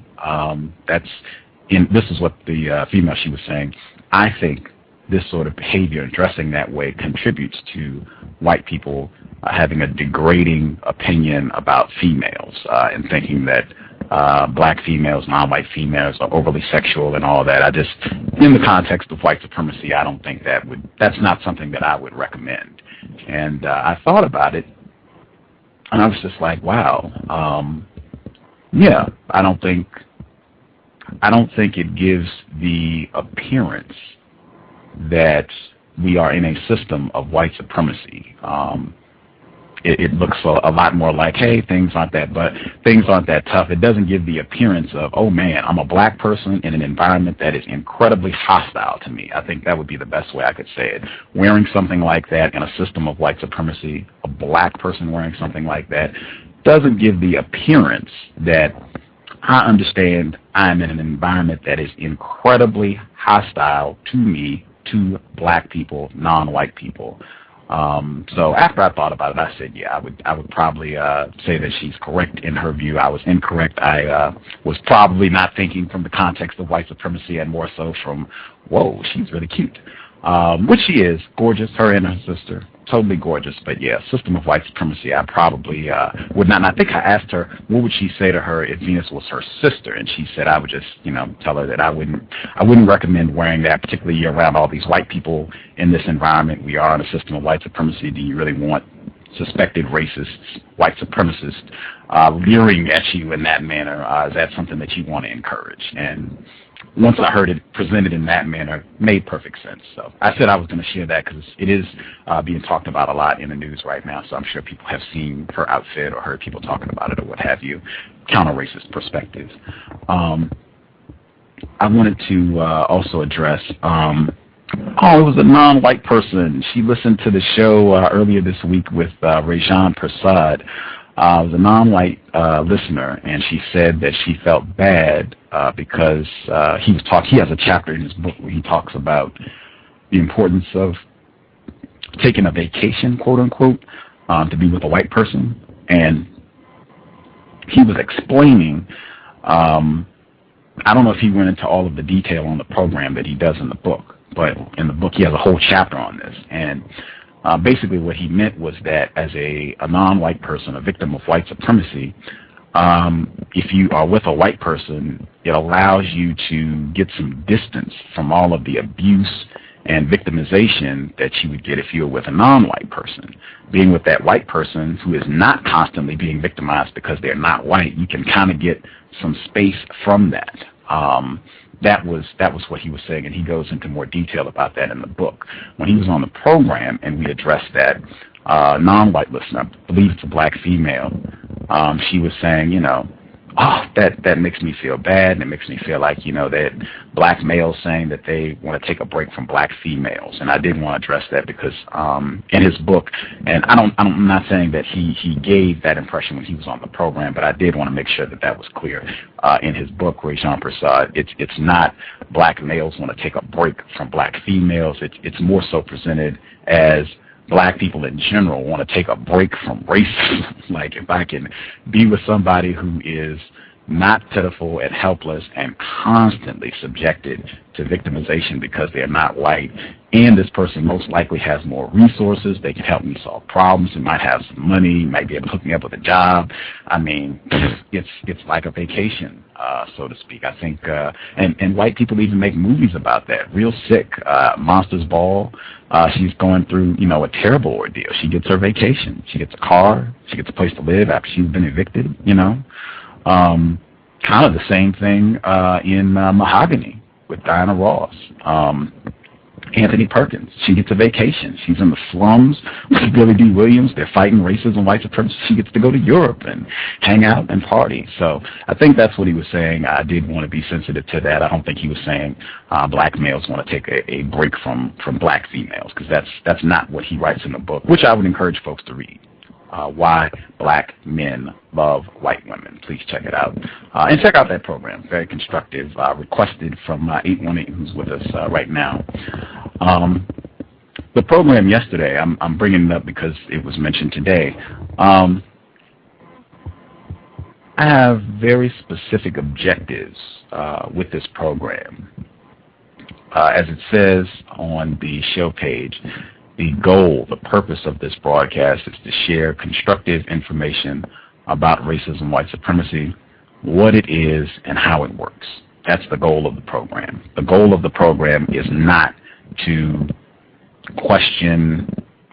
This is what the female she was saying. I think this sort of behavior and dressing that way contributes to white people having a degrading opinion about females and thinking that black females, non-white females are overly sexual and all that. In the context of white supremacy, I don't think that's not something that I would recommend. And I thought about it, and I was just like, wow, I don't think I don't think it gives the appearance that we are in a system of white supremacy. It looks a lot more like, hey, things aren't that tough. It doesn't give the appearance of, oh man, I'm a black person in an environment that is incredibly hostile to me. I think that would be the best way I could say it. Wearing something like that in a system of white supremacy, a black person wearing something like that, doesn't give the appearance that I understand I'm in an environment that is incredibly hostile to me, to black people, non-white people. So after I thought about it, I said, yeah, I would probably say that she's correct in her view. I was incorrect. I was probably not thinking from the context of white supremacy and more so from, whoa, she's really cute. Which she is, gorgeous, her and her sister, totally gorgeous. But yeah, system of white supremacy, I probably would not. And I think I asked her, what would she say to her if Venus was her sister? And she said I would just, tell her that I wouldn't recommend wearing that, particularly around all these white people in this environment. We are in a system of white supremacy. Do you really want suspected racists, white supremacists, leering at you in that manner? Is that something that you want to encourage? And once I heard it presented in that manner, it made perfect sense. So I said I was going to share that because it is being talked about a lot in the news right now. So I'm sure people have seen her outfit or heard people talking about it or what have you, counter-racist perspectives. I wanted to also address, it was a non-white person. She listened to the show earlier this week with Rajan Prasad. It was a non-white listener, and she said that she felt bad because he has a chapter in his book where he talks about the importance of taking a vacation, quote unquote, to be with a white person. And he was explaining, I don't know if he went into all of the detail on the program that he does in the book, but in the book he has a whole chapter on this. And basically what he meant was that as a non-white person, a victim of white supremacy, if you are with a white person, it allows you to get some distance from all of the abuse and victimization that you would get if you were with a non-white person. Being with that white person who is not constantly being victimized because they're not white, you can kind of get some space from that. That was what he was saying, and he goes into more detail about that in the book. When he was on the program and we addressed that non-white listener, I believe it's a black female, she was saying, that makes me feel bad, and it makes me feel like, that black males saying that they want to take a break from black females. And I did want to address that because in his book, and I'm not saying that he gave that impression when he was on the program, but I did want to make sure that was clear. In his book, Rajan Prasad, it's not black males want to take a break from black females. It's more so presented as black people in general want to take a break from racism. Like, if I can be with somebody who is not pitiful and helpless and constantly subjected to victimization because they're not white, and this person most likely has more resources, they can help me solve problems, they might have some money, might be able to hook me up with a job. I mean, it's like a vacation, so to speak. I think, and white people even make movies about that. Real Sick, Monsters Ball. She's going through, a terrible ordeal. She gets her vacation. She gets a car. She gets a place to live after she's been evicted, Kind of the same thing in Mahogany with Diana Ross. Anthony Perkins, she gets a vacation. She's in the slums with Billy D. Williams. They're fighting racism, white supremacy. She gets to go to Europe and hang out and party. So I think that's what he was saying. I did want to be sensitive to that. I don't think he was saying black males want to take a break from black females, because that's not what he writes in the book, which I would encourage folks to read. Why Black Men Love White Women. Please check it out. And check out that program. Very constructive. Requested from 818, who's with us right now. The program yesterday, I'm bringing it up because it was mentioned today. I have very specific objectives with this program. As it says on the show page, the goal, the purpose of this broadcast is to share constructive information about racism, white supremacy, what it is, and how it works. That's the goal of the program. The goal of the program is not to question,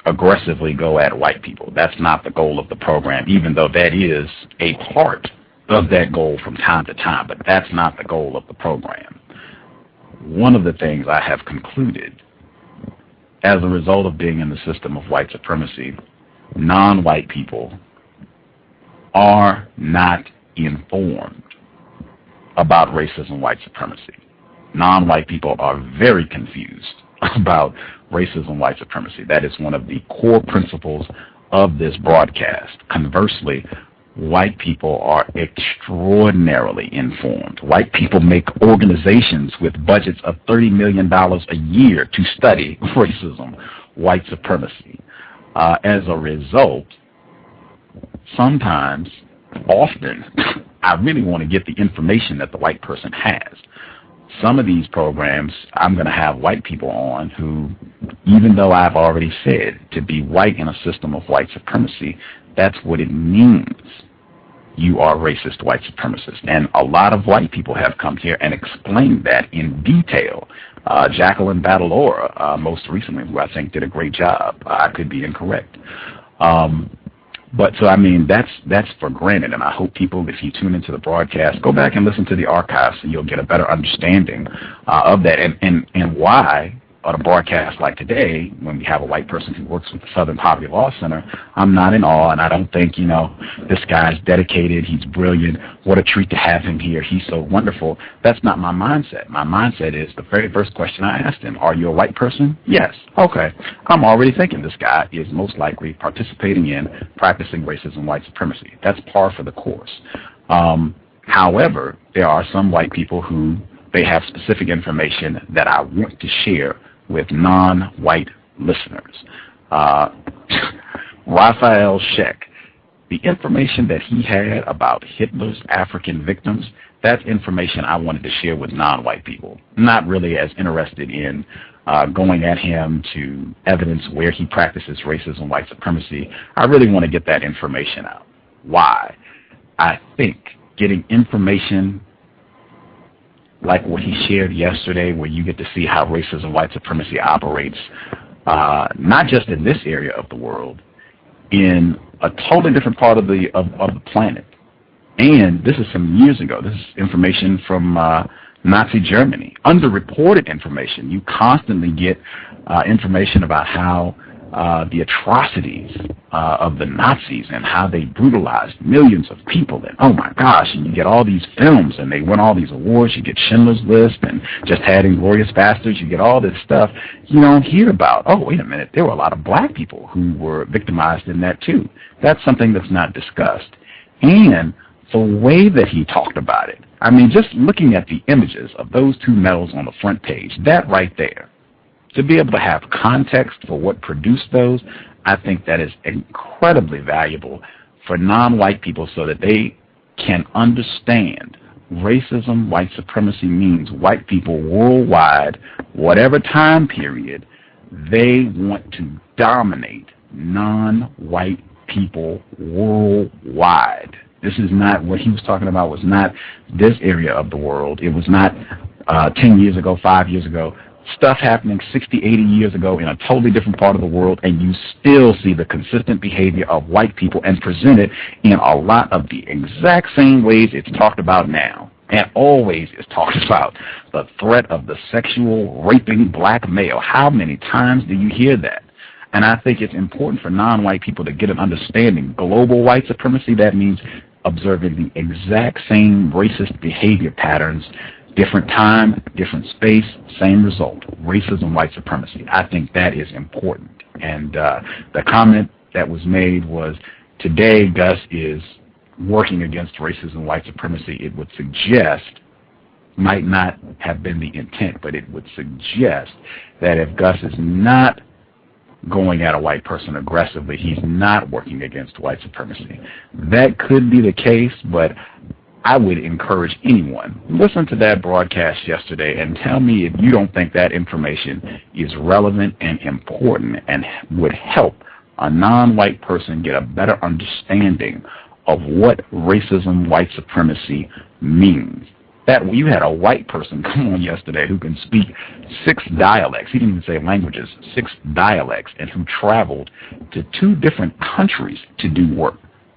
aggressively go at white people. That's not the goal of the program, even though that is a part of that goal from time to time, but that's not the goal of the program. One of the things I have concluded as a result of being in the system of white supremacy, non-white people are not informed about racism, white supremacy. Non-white people are very confused about racism, white supremacy. That is one of the core principles of this broadcast. Conversely, white people are extraordinarily informed. White people make organizations with budgets of $30 million a year to study racism, white supremacy. As a result, sometimes, often, I really want to get the information that the white person has. Some of these programs, I'm going to have white people on who, even though I've already said to be white in a system of white supremacy, that's what it means. You are racist white supremacist. And a lot of white people have come here and explained that in detail. Jacqueline Badalora, most recently, who I think did a great job. I could be incorrect. But so, I mean, that's for granted, and I hope people, if you tune into the broadcast, go back and listen to the archives, and you'll get a better understanding of that, and why on a broadcast like today, when we have a white person who works with the Southern Poverty Law Center, I'm not in awe, and I don't think, this guy's dedicated, he's brilliant, what a treat to have him here, he's so wonderful. That's not my mindset. My mindset is the very first question I asked him, are you a white person? Yes. Okay. I'm already thinking this guy is most likely participating in practicing racism, white supremacy. That's par for the course. However, there are some white people who they have specific information that I want to share with non-white listeners. Raphael Sheck, the information that he had about Hitler's African victims, that's information I wanted to share with non-white people. Not really as interested in going at him to evidence where he practices racism, white supremacy. I really want to get that information out. Why? I think getting information like what he shared yesterday, where you get to see how racism, white supremacy operates, not just in this area of the world, in a totally different part of the planet. And this is some years ago. This is information from Nazi Germany, underreported information. You constantly get information about how the atrocities of the Nazis and how they brutalized millions of people. And oh my gosh, and you get all these films and they win all these awards. You get Schindler's List and Just Had Inglourious Bastards. You get all this stuff you don't hear about. Oh, wait a minute, there were a lot of black people who were victimized in that too. That's something that's not discussed. And the way that he talked about it, I mean, just looking at the images of those two medals on the front page, that right there, to be able to have context for what produced those, I think that is incredibly valuable for non-white people so that they can understand racism, white supremacy means white people worldwide, whatever time period, they want to dominate non-white people worldwide. This is not what he was talking about, was not this area of the world. It was not 10 years ago, 5 years ago. Stuff happening 60, 80 years ago in a totally different part of the world, and you still see the consistent behavior of white people and presented in a lot of the exact same ways it's talked about now. And always is talked about the threat of the sexual raping black male. How many times do you hear that? And I think it's important for non-white people to get an understanding. Global white supremacy, that means observing the exact same racist behavior patterns, different time, different space, same result, racism, white supremacy. I think that is important. And the comment that was made was, today Gus is working against racism, white supremacy. It would suggest, might not have been the intent, but it would suggest that if Gus is not going at a white person aggressively, he's not working against white supremacy. That could be the case, but I would encourage anyone, listen to that broadcast yesterday and tell me if you don't think that information is relevant and important and would help a non-white person get a better understanding of what racism, white supremacy means. That you had a white person come on yesterday who can speak 6 dialects. He didn't even say languages, 6 dialects, and who traveled to 2 different countries to do work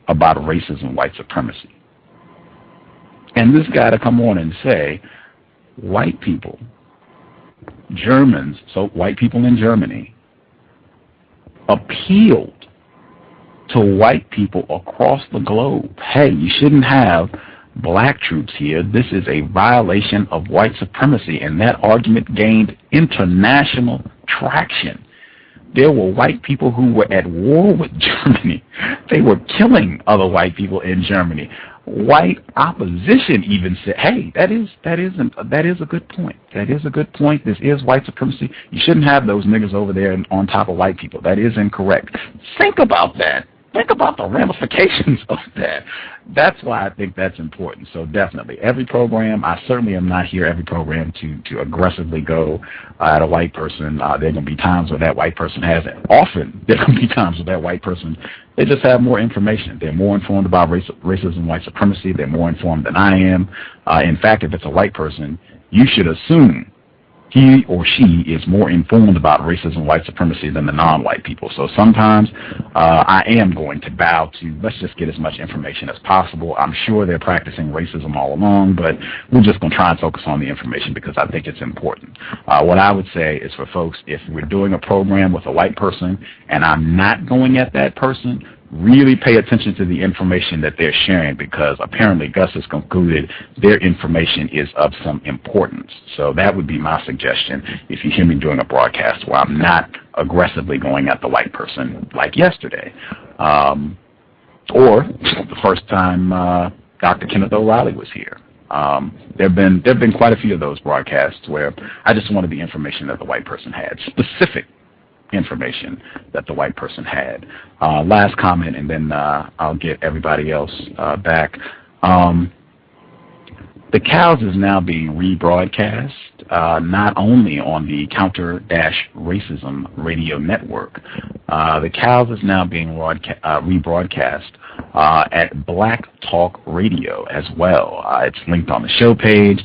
about racism, white supremacy. And this guy to come on and say, white people, Germans, so white people in Germany, appealed to white people across the globe. Hey, you shouldn't have black troops here. This is a violation of white supremacy. And that argument gained international traction. There were white people who were at war with Germany. They were killing other white people in Germany. White opposition even said, hey, that is a good point. That is a good point. This is white supremacy. You shouldn't have those niggas over there on top of white people. That is incorrect. Think about that. Think about the ramifications of that. That's why I think that's important. So definitely, every program, I certainly am not here every program to aggressively go at a white person. There are going to be times where that white person has it. Often, there are going to be times where that white person, they just have more information. They're more informed about racism, white supremacy. They're more informed than I am. In fact, if it's a white person, you should assume he or she is more informed about racism, white supremacy than the non-white people. So sometimes I am going to bow to, let's just get as much information as possible. I'm sure they're practicing racism all along, but we're just going to try and focus on the information because I think it's important. What I would say is for folks, if we're doing a program with a white person and I'm not going at that person, really pay attention to the information that they're sharing because apparently Gus has concluded their information is of some importance. So that would be my suggestion if you hear me doing a broadcast where I'm not aggressively going at the white person like yesterday. Or the first time Dr. Kenneth O'Reilly was here. There have been quite a few of those broadcasts where I just wanted the information that the white person had, specific information that the white person had. Last comment, and then I'll get everybody else back. The C.O.W.S is now being rebroadcast, not only on the Counter-Racism radio network. The C.O.W.S is now being rebroadcast at Black Talk Radio as well. It's linked on the show page.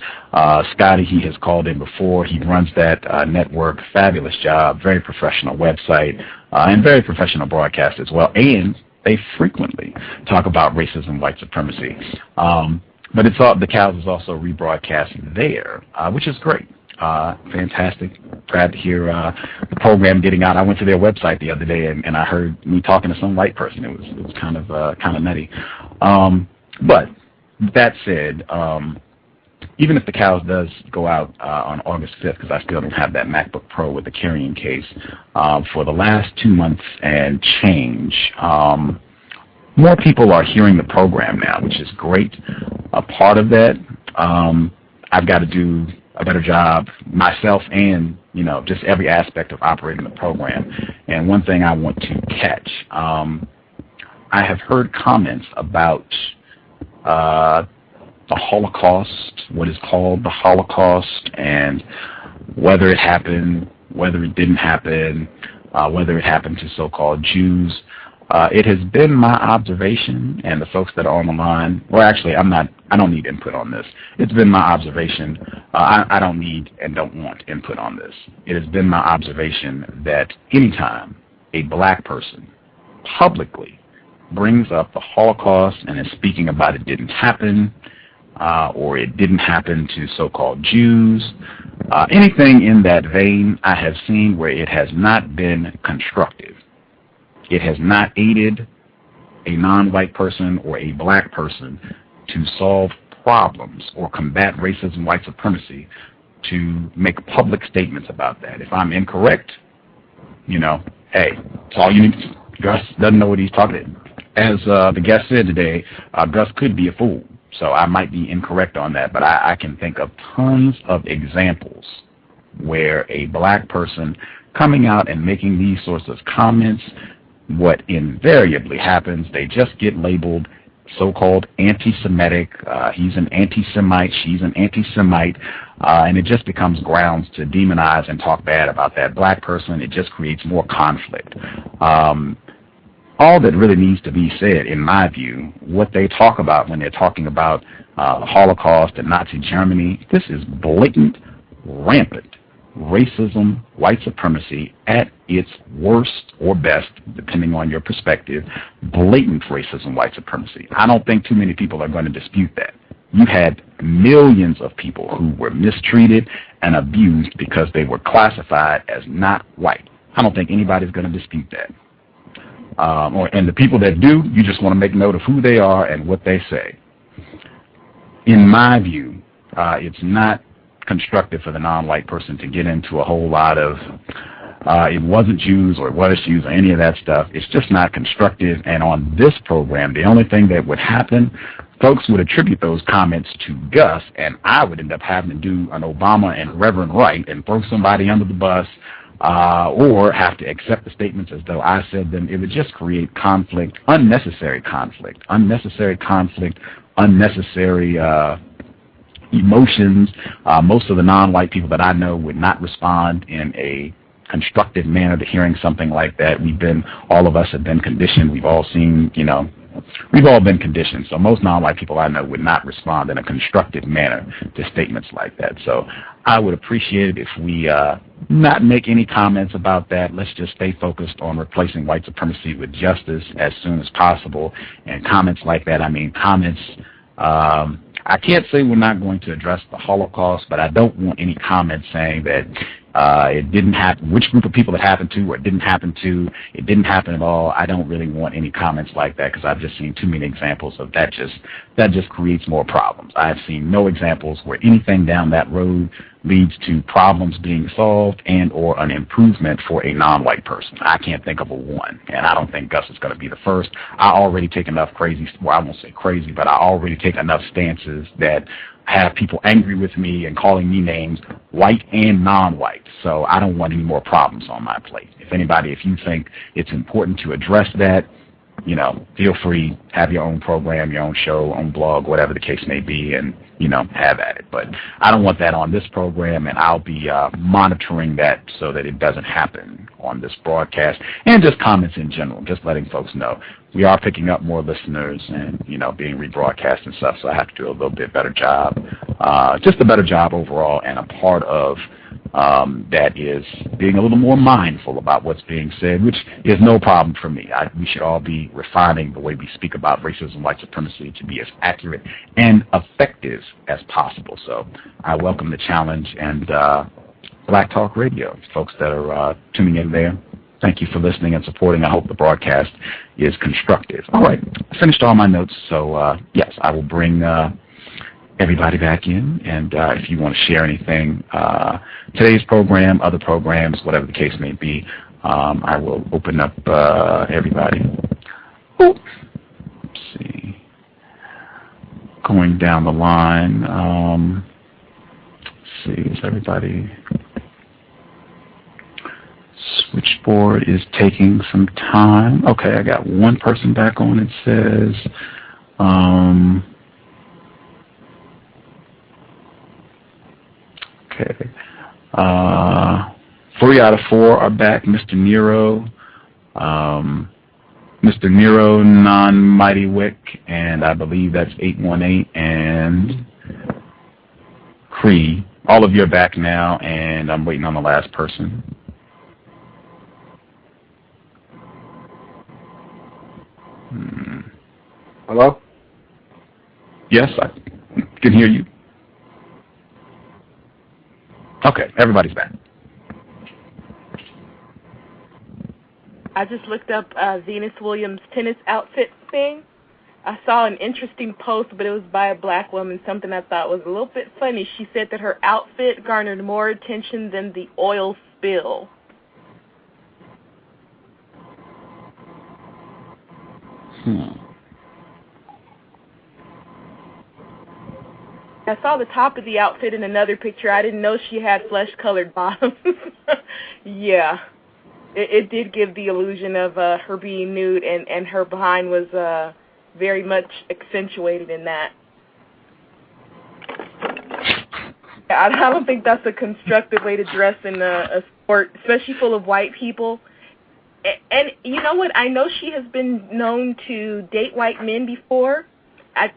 Scotty, he has called in before. He runs that network. Fabulous job. Very professional website and very professional broadcast as well. And they frequently talk about racism, white supremacy. But the C.O.W.S is also rebroadcast there, which is great. Fantastic. Glad to hear the program getting out. I went to their website the other day and I heard me talking to some white person. It was kind of nutty. But that said, even if the C.O.W.S does go out on August 5th, because I still don't have that MacBook Pro with the carrying case, for the last 2 months and change, more people are hearing the program now, which is great. A part of that, I've got to do a better job myself and, just every aspect of operating the program. And one thing I want to catch, I have heard comments about the Holocaust, what is called the Holocaust, and whether it happened, whether it didn't happen, whether it happened to so-called Jews. It has been my observation, and the folks that are on the line, well, actually, I don't need input on this. It's been my observation. I don't need and don't want input on this. It has been my observation that anytime a black person publicly brings up the Holocaust and is speaking about it didn't happen, or it didn't happen to so-called Jews, anything in that vein, I have seen where it has not been constructive. It has not aided a non-white person or a black person to solve problems or combat racism, white supremacy, to make public statements about that. If I'm incorrect, hey, it's all you need. Gus doesn't know what he's talking about. As the guest said today, Gus could be a fool, so I might be incorrect on that, but I can think of tons of examples where a black person coming out and making these sorts of comments, what invariably happens, they just get labeled so-called anti-Semitic. He's an anti-Semite, she's an anti-Semite, and it just becomes grounds to demonize and talk bad about that black person. It just creates more conflict. All that really needs to be said, in my view, what they talk about when they're talking about the Holocaust and Nazi Germany, this is blatant, rampant racism, white supremacy at its worst or best, depending on your perspective, blatant racism, white supremacy. I don't think too many people are going to dispute that. You had millions of people who were mistreated and abused because they were classified as not white. I don't think anybody's going to dispute that. And the people that do, you just want to make note of who they are and what they say. In my view, it's not constructive for the non-white person to get into a whole lot of it wasn't Jews or it was Jews or any of that stuff. It's just not constructive. And on this program, the only thing that would happen, folks would attribute those comments to Gus, and I would end up having to do an Obama and Reverend Wright and throw somebody under the bus, or have to accept the statements as though I said them. It would just create conflict, unnecessary emotions. Most of the non-white people that I know would not respond in a constructive manner to hearing something like that. All of us have been conditioned. We've all seen, we've all been conditioned. So most non-white people I know would not respond in a constructive manner to statements like that. So I would appreciate it if we not make any comments about that. Let's just stay focused on replacing white supremacy with justice as soon as possible. And comments like that, I can't say we're not going to address the Holocaust, but I don't want any comments saying that it didn't happen, which group of people it happened to, or it didn't happen at all. I don't really want any comments like that because I've just seen too many examples of that. That just creates more problems. I've seen no examples where anything down that road leads to problems being solved and or an improvement for a non-white person. I can't think of a one, and I don't think Gus is going to be the first. I already take enough I won't say crazy, but I already take enough stances that have people angry with me and calling me names, white and non-white. So I don't want any more problems on my plate. If you think it's important to address that, feel free, have your own program, your own show, own blog, whatever the case may be, and, have at it. But I don't want that on this program, and I'll be monitoring that so that it doesn't happen on this broadcast, and just comments in general, just letting folks know. We are picking up more listeners and, being rebroadcast and stuff, so I have to do a little bit better job, just a better job overall, and a part of that is being a little more mindful about what's being said, which is no problem for me. We should all be refining the way we speak about racism, white supremacy to be as accurate and effective as possible. So I welcome the challenge, and Black Talk Radio, folks that are tuning in there, thank you for listening and supporting. I hope the broadcast is constructive. All right, I finished all my notes, so yes, I will bring everybody back in, and if you want to share anything, today's program, other programs, whatever the case may be, I will open up everybody. Let's see. Going down the line, let's see, is everybody... Switchboard is taking some time. Okay, I got one person back on. It says, okay, 3 out of 4 are back. Mr. Nero, Non-Mighty Wick, and I believe that's 818, and Cree. All of you are back now, and I'm waiting on the last person. Hello? Yes, I can hear you. Okay, everybody's back. I just looked up Venus Williams' tennis outfit thing. I saw an interesting post, but it was by a black woman, something I thought was a little bit funny. She said that her outfit garnered more attention than the oil spill. I saw the top of the outfit in another picture. I didn't know she had flesh-colored bottoms. Yeah. It did give the illusion of her being nude, and her behind was very much accentuated in that. I don't think that's a constructive way to dress in a sport, especially full of white people. And you know what? I know she has been known to date white men before.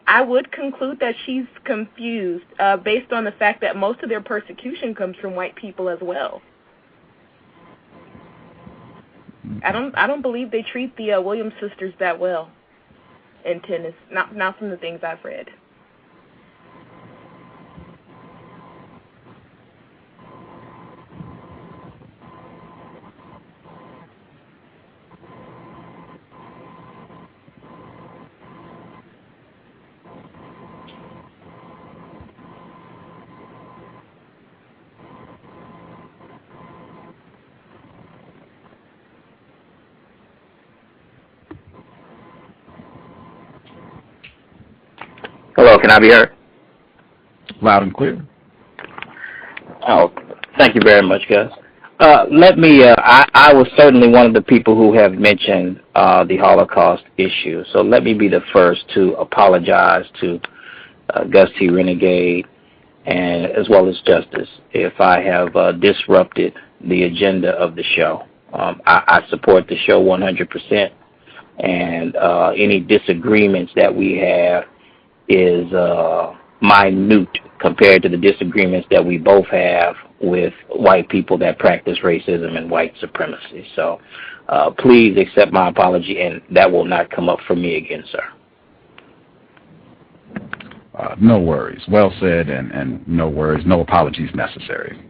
I would conclude that she's confused based on the fact that most of their persecution comes from white people as well. I don't believe they treat the Williams sisters that well in tennis. Not from the things I've read. can I be heard? Loud and clear. Oh, thank you very much, Gus. I was certainly one of the people who have mentioned the Holocaust issue, so let me be the first to apologize to Gus T Renegade and as well as Justice if I have disrupted the agenda of the show. I support the show 100%, and any disagreements that we have is minute compared to the disagreements that we both have with white people that practice racism and white supremacy. So please accept my apology, and that will not come up from me again, sir. No worries. Well said, and no worries. No apologies necessary.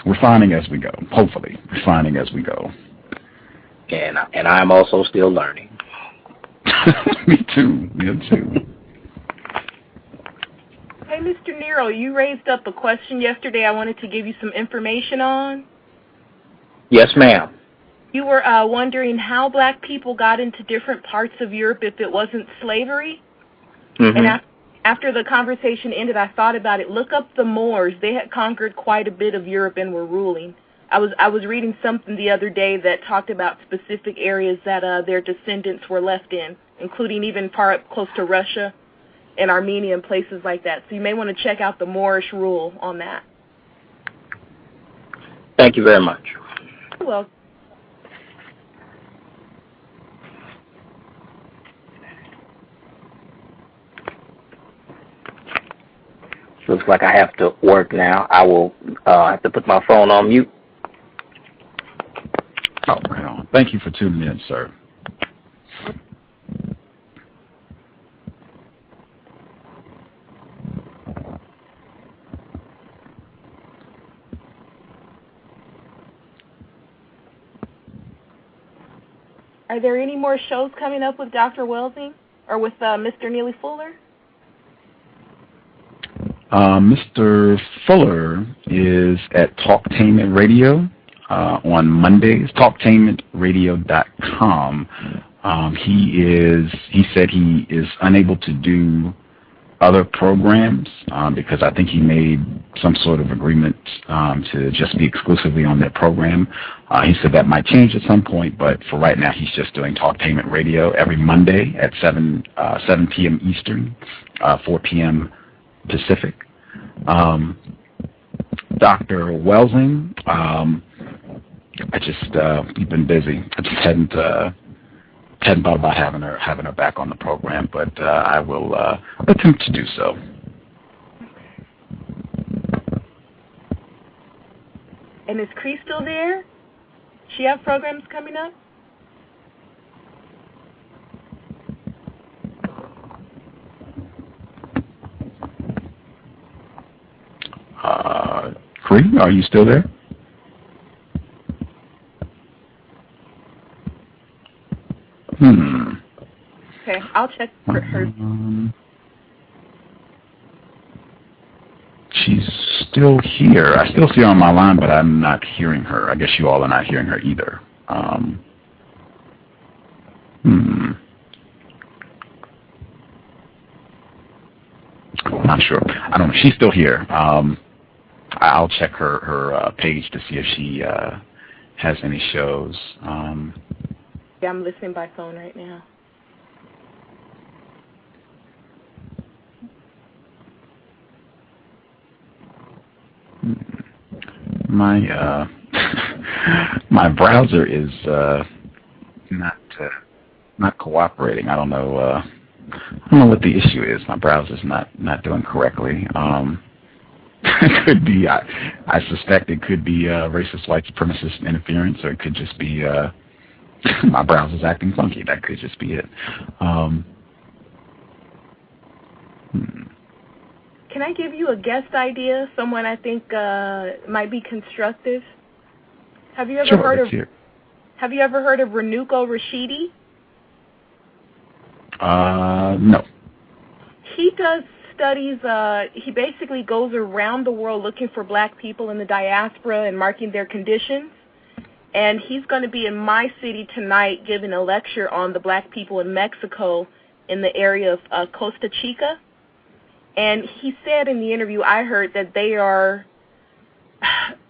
Refining as we go. Hopefully, refining as we go. And I'm also still learning. Me too. Hey, Mr. Nero, you raised up a question yesterday I wanted to give you some information on. Yes, ma'am. You were wondering how black people got into different parts of Europe if it wasn't slavery. Mm-hmm. And after the conversation ended, I thought about it. Look up the Moors. They had conquered quite a bit of Europe and were ruling. I was reading something the other day that talked about specific areas that their descendants were left in, including even far up close to Russia and Armenia and places like that. So you may want to check out the Moorish rule on that. Thank you very much. You're welcome. Looks like I have to work now. I will have to put my phone on mute. Oh, right on. Thank you for tuning in, sir. Are there any more shows coming up with Dr. Welsing or with Mr. Neely Fuller? Mr. Fuller is at Talktainment Radio on Mondays, talktainmentradio.com. He said he is unable to do other programs because I think he made some sort of agreement to just be exclusively on that program. He said that might change at some point, but for right now he's just doing Talktainment Radio every Monday at 7 p.m. Eastern, 4 p.m. Pacific. Dr. Welsing, we've been busy. I just hadn't thought about having her back on the program, but I will attempt to do so. And is Cree still there? She have programs coming up? Cree, are you still there? Okay, I'll check for her. She's still here. I still see her on my line, but I'm not hearing her. I guess you all are not hearing her either. Not sure. I don't know. She's still here. I'll check her page to see if she has any shows. Yeah, I'm listening by phone right now. My my browser is not cooperating. I don't know what the issue is. My browser's not doing correctly. It could be. I suspect it could be racist white supremacist interference, or it could just be my browser's acting funky. That could just be it. Can I give you a guest idea? Someone I think might be constructive. Have you ever heard of Renuko Rashidi? No. He does studies. He basically goes around the world looking for black people in the diaspora and marking their conditions. And he's going to be in my city tonight giving a lecture on the black people in Mexico in the area of Costa Chica. And he said in the interview I heard that they are,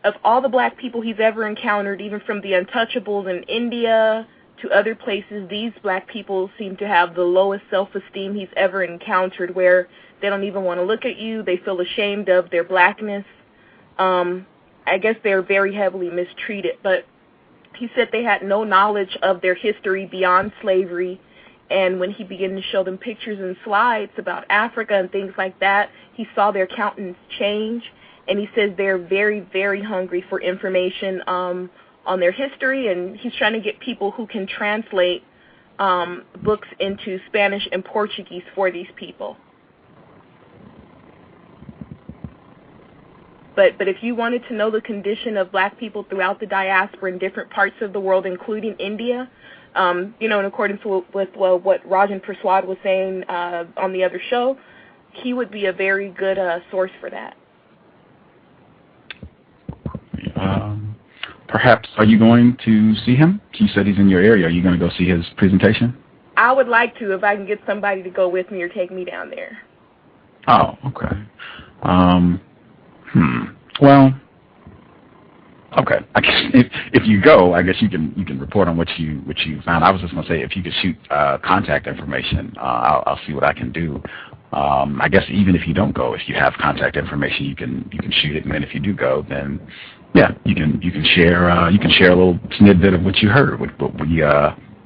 of all the black people he's ever encountered, even from the untouchables in India to other places, these black people seem to have the lowest self-esteem he's ever encountered, where they don't even want to look at you. They feel ashamed of their blackness. I guess they're very heavily mistreated. But he said they had no knowledge of their history beyond slavery. And when he began to show them pictures and slides about Africa and things like that, he saw their countenance change. And he says they're very, very hungry for information on their history. And he's trying to get people who can translate books into Spanish and Portuguese for these people. But if you wanted to know the condition of black people throughout the diaspora in different parts of the world, including India, in accordance with what Rajan Perswad was saying on the other show, he would be a very good source for that. Perhaps, are you going to see him? He said he's in your area. Are you going to go see his presentation? I would like to, if I can get somebody to go with me or take me down there. Oh, okay. Well, okay. I guess if you go, I guess you can report on what you found. I was just going to say, if you could shoot contact information, I'll see what I can do. I guess even if you don't go, if you have contact information, you can shoot it, and then if you do go, then yeah, you can share a little snippet of what you heard, what we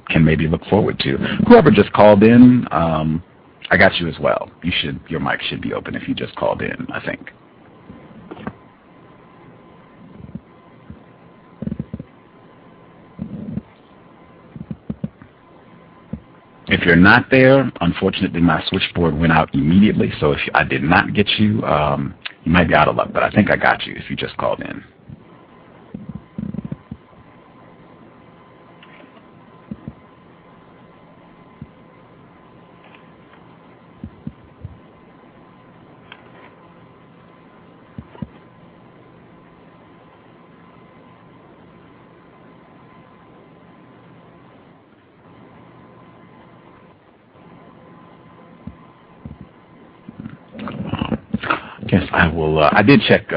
can maybe look forward to. Whoever just called in, I got you as well. Your mic should be open if you just called in, I think. If you're not there, unfortunately, my switchboard went out immediately, so if I did not get you, you might be out of luck, but I think I got you if you just called in. Yes, I will. I did check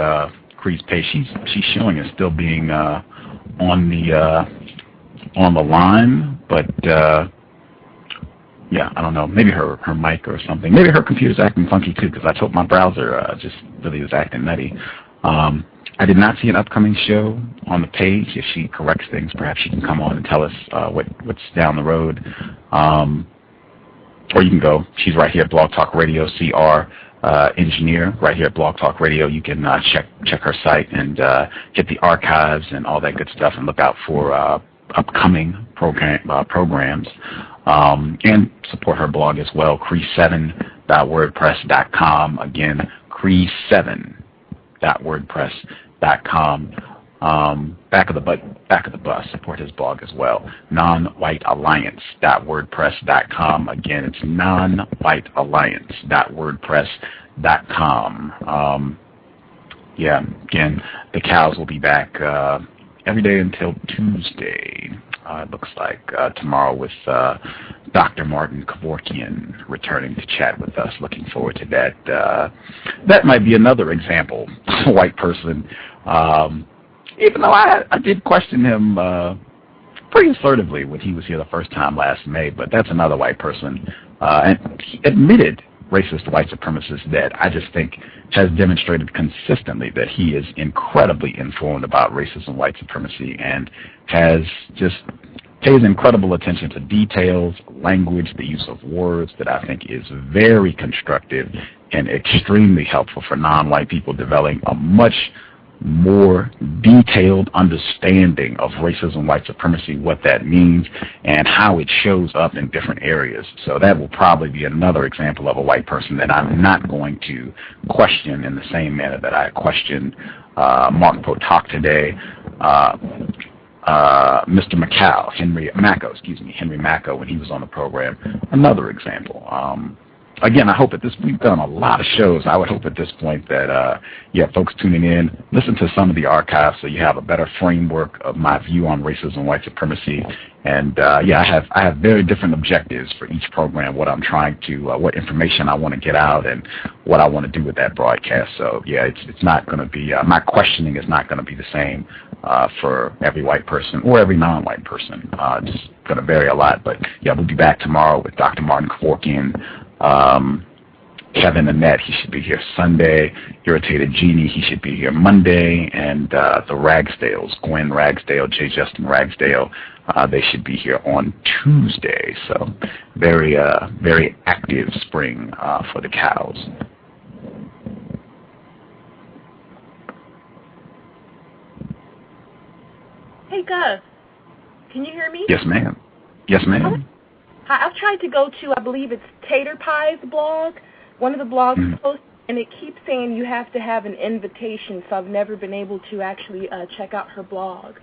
Cree's page. She's showing as still being on the line, but yeah, I don't know. Maybe her mic or something. Maybe her computer's acting funky too, because I told my browser just really was acting nutty. I did not see an upcoming show on the page. If she corrects things, perhaps she can come on and tell us what's down the road. Or you can go. She's right here at Blog Talk Radio, CR. Engineer right here at Blog Talk Radio. You can check her site and get the archives and all that good stuff, and look out for upcoming programs, and support her blog as well, Cree7.wordpress.com. Again, Cree7.wordpress.com. Back of the bus. Support his blog as well. nonwhitealliance.wordpress.com. Again, it's nonwhitealliance.wordpress.com. Yeah. Again, the cows will be back every day until Tuesday. It looks like tomorrow with Dr. Martin Kevorkian returning to chat with us. Looking forward to that. That might be another example of a white person. Even though I did question him pretty assertively when he was here the first time last May, but that's another white person. And he admitted racist white supremacist that I just think has demonstrated consistently that he is incredibly informed about racism, white supremacy, and pays incredible attention to details, language, the use of words that I think is very constructive and extremely helpful for non-white people developing a much more detailed understanding of racism, white supremacy, what that means, and how it shows up in different areas. So that will probably be another example of a white person that I'm not going to question in the same manner that I questioned Mark Potok today, Mr. Henry Macko, when he was on the program. Another example. again, I hope we've done a lot of shows. I would hope at this point that, folks tuning in, listen to some of the archives so you have a better framework of my view on racism, white supremacy. And, I have very different objectives for each program, what I'm trying to, what information I want to get out and what I want to do with that broadcast. So, it's not going to be, my questioning is not going to be the same for every white person or every non-white person. It's going to vary a lot. But, we'll be back tomorrow with Dr. Martin Kevorkian. Kevin Annette, he should be here Sunday. Irritated Jeannie, he should be here Monday. And the Ragsdales, Gwen Ragsdale, J. Justin Ragsdale, they should be here on Tuesday. So very, very active spring for the cows. Hey, Gus, can you hear me? Yes, ma'am. Yes, ma'am. I've tried to go to, I believe it's Tater Pie's blog, one of the blog posts, and it keeps saying you have to have an invitation, so I've never been able to actually check out her blog.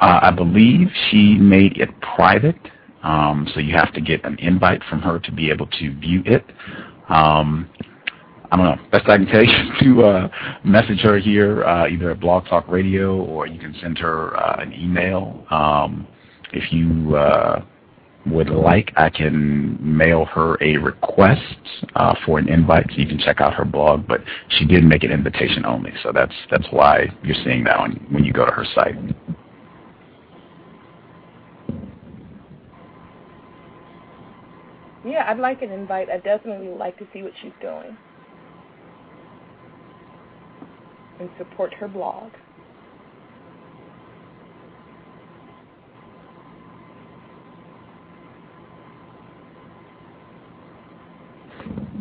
I believe she made it private, so you have to get an invite from her to be able to view it. I don't know. Best I can tell you to message her here, either at Blog Talk Radio, or you can send her an email. If you would like, I can mail her a request for an invite, so you can check out her blog. But she did make it invitation only, so that's why you're seeing that when you go to her site. Yeah, I'd like an invite. I'd definitely like to see what she's doing and support her blog.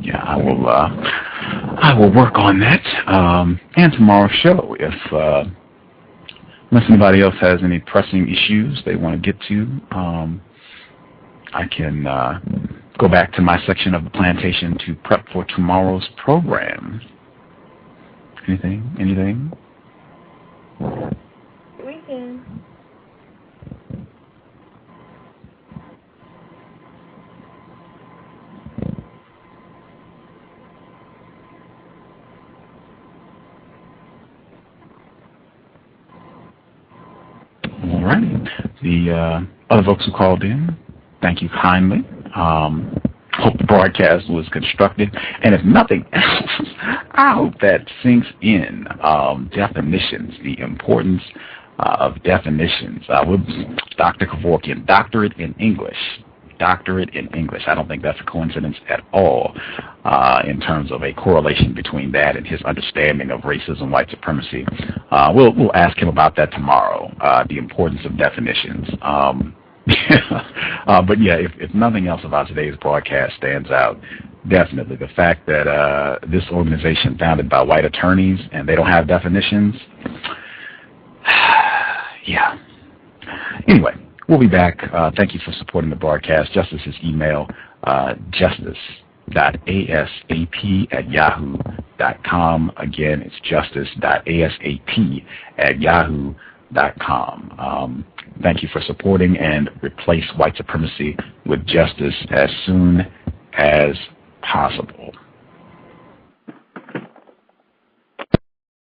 Yeah, I will work on that. And tomorrow's show, unless anybody else has any pressing issues they want to get to, I can go back to my section of the plantation to prep for tomorrow's program. Anything? We can. All right. The other folks who called in, thank you kindly. Hope the broadcast was constructive. And if nothing else, I hope that sinks in definitions, the importance of definitions. With Dr. Kevorkian, doctorate in English. I don't think that's a coincidence at all in terms of a correlation between that and his understanding of racism, white supremacy. We'll ask him about that tomorrow, the importance of definitions. But if nothing else about today's broadcast stands out, definitely the fact that this organization founded by white attorneys and they don't have definitions. Anyway, we'll be back. Thank you for supporting the broadcast. Justice's email, justice.asap@yahoo.com. Again, it's justice.asap@yahoo.com. Thank you for supporting, and replace white supremacy with justice as soon as possible.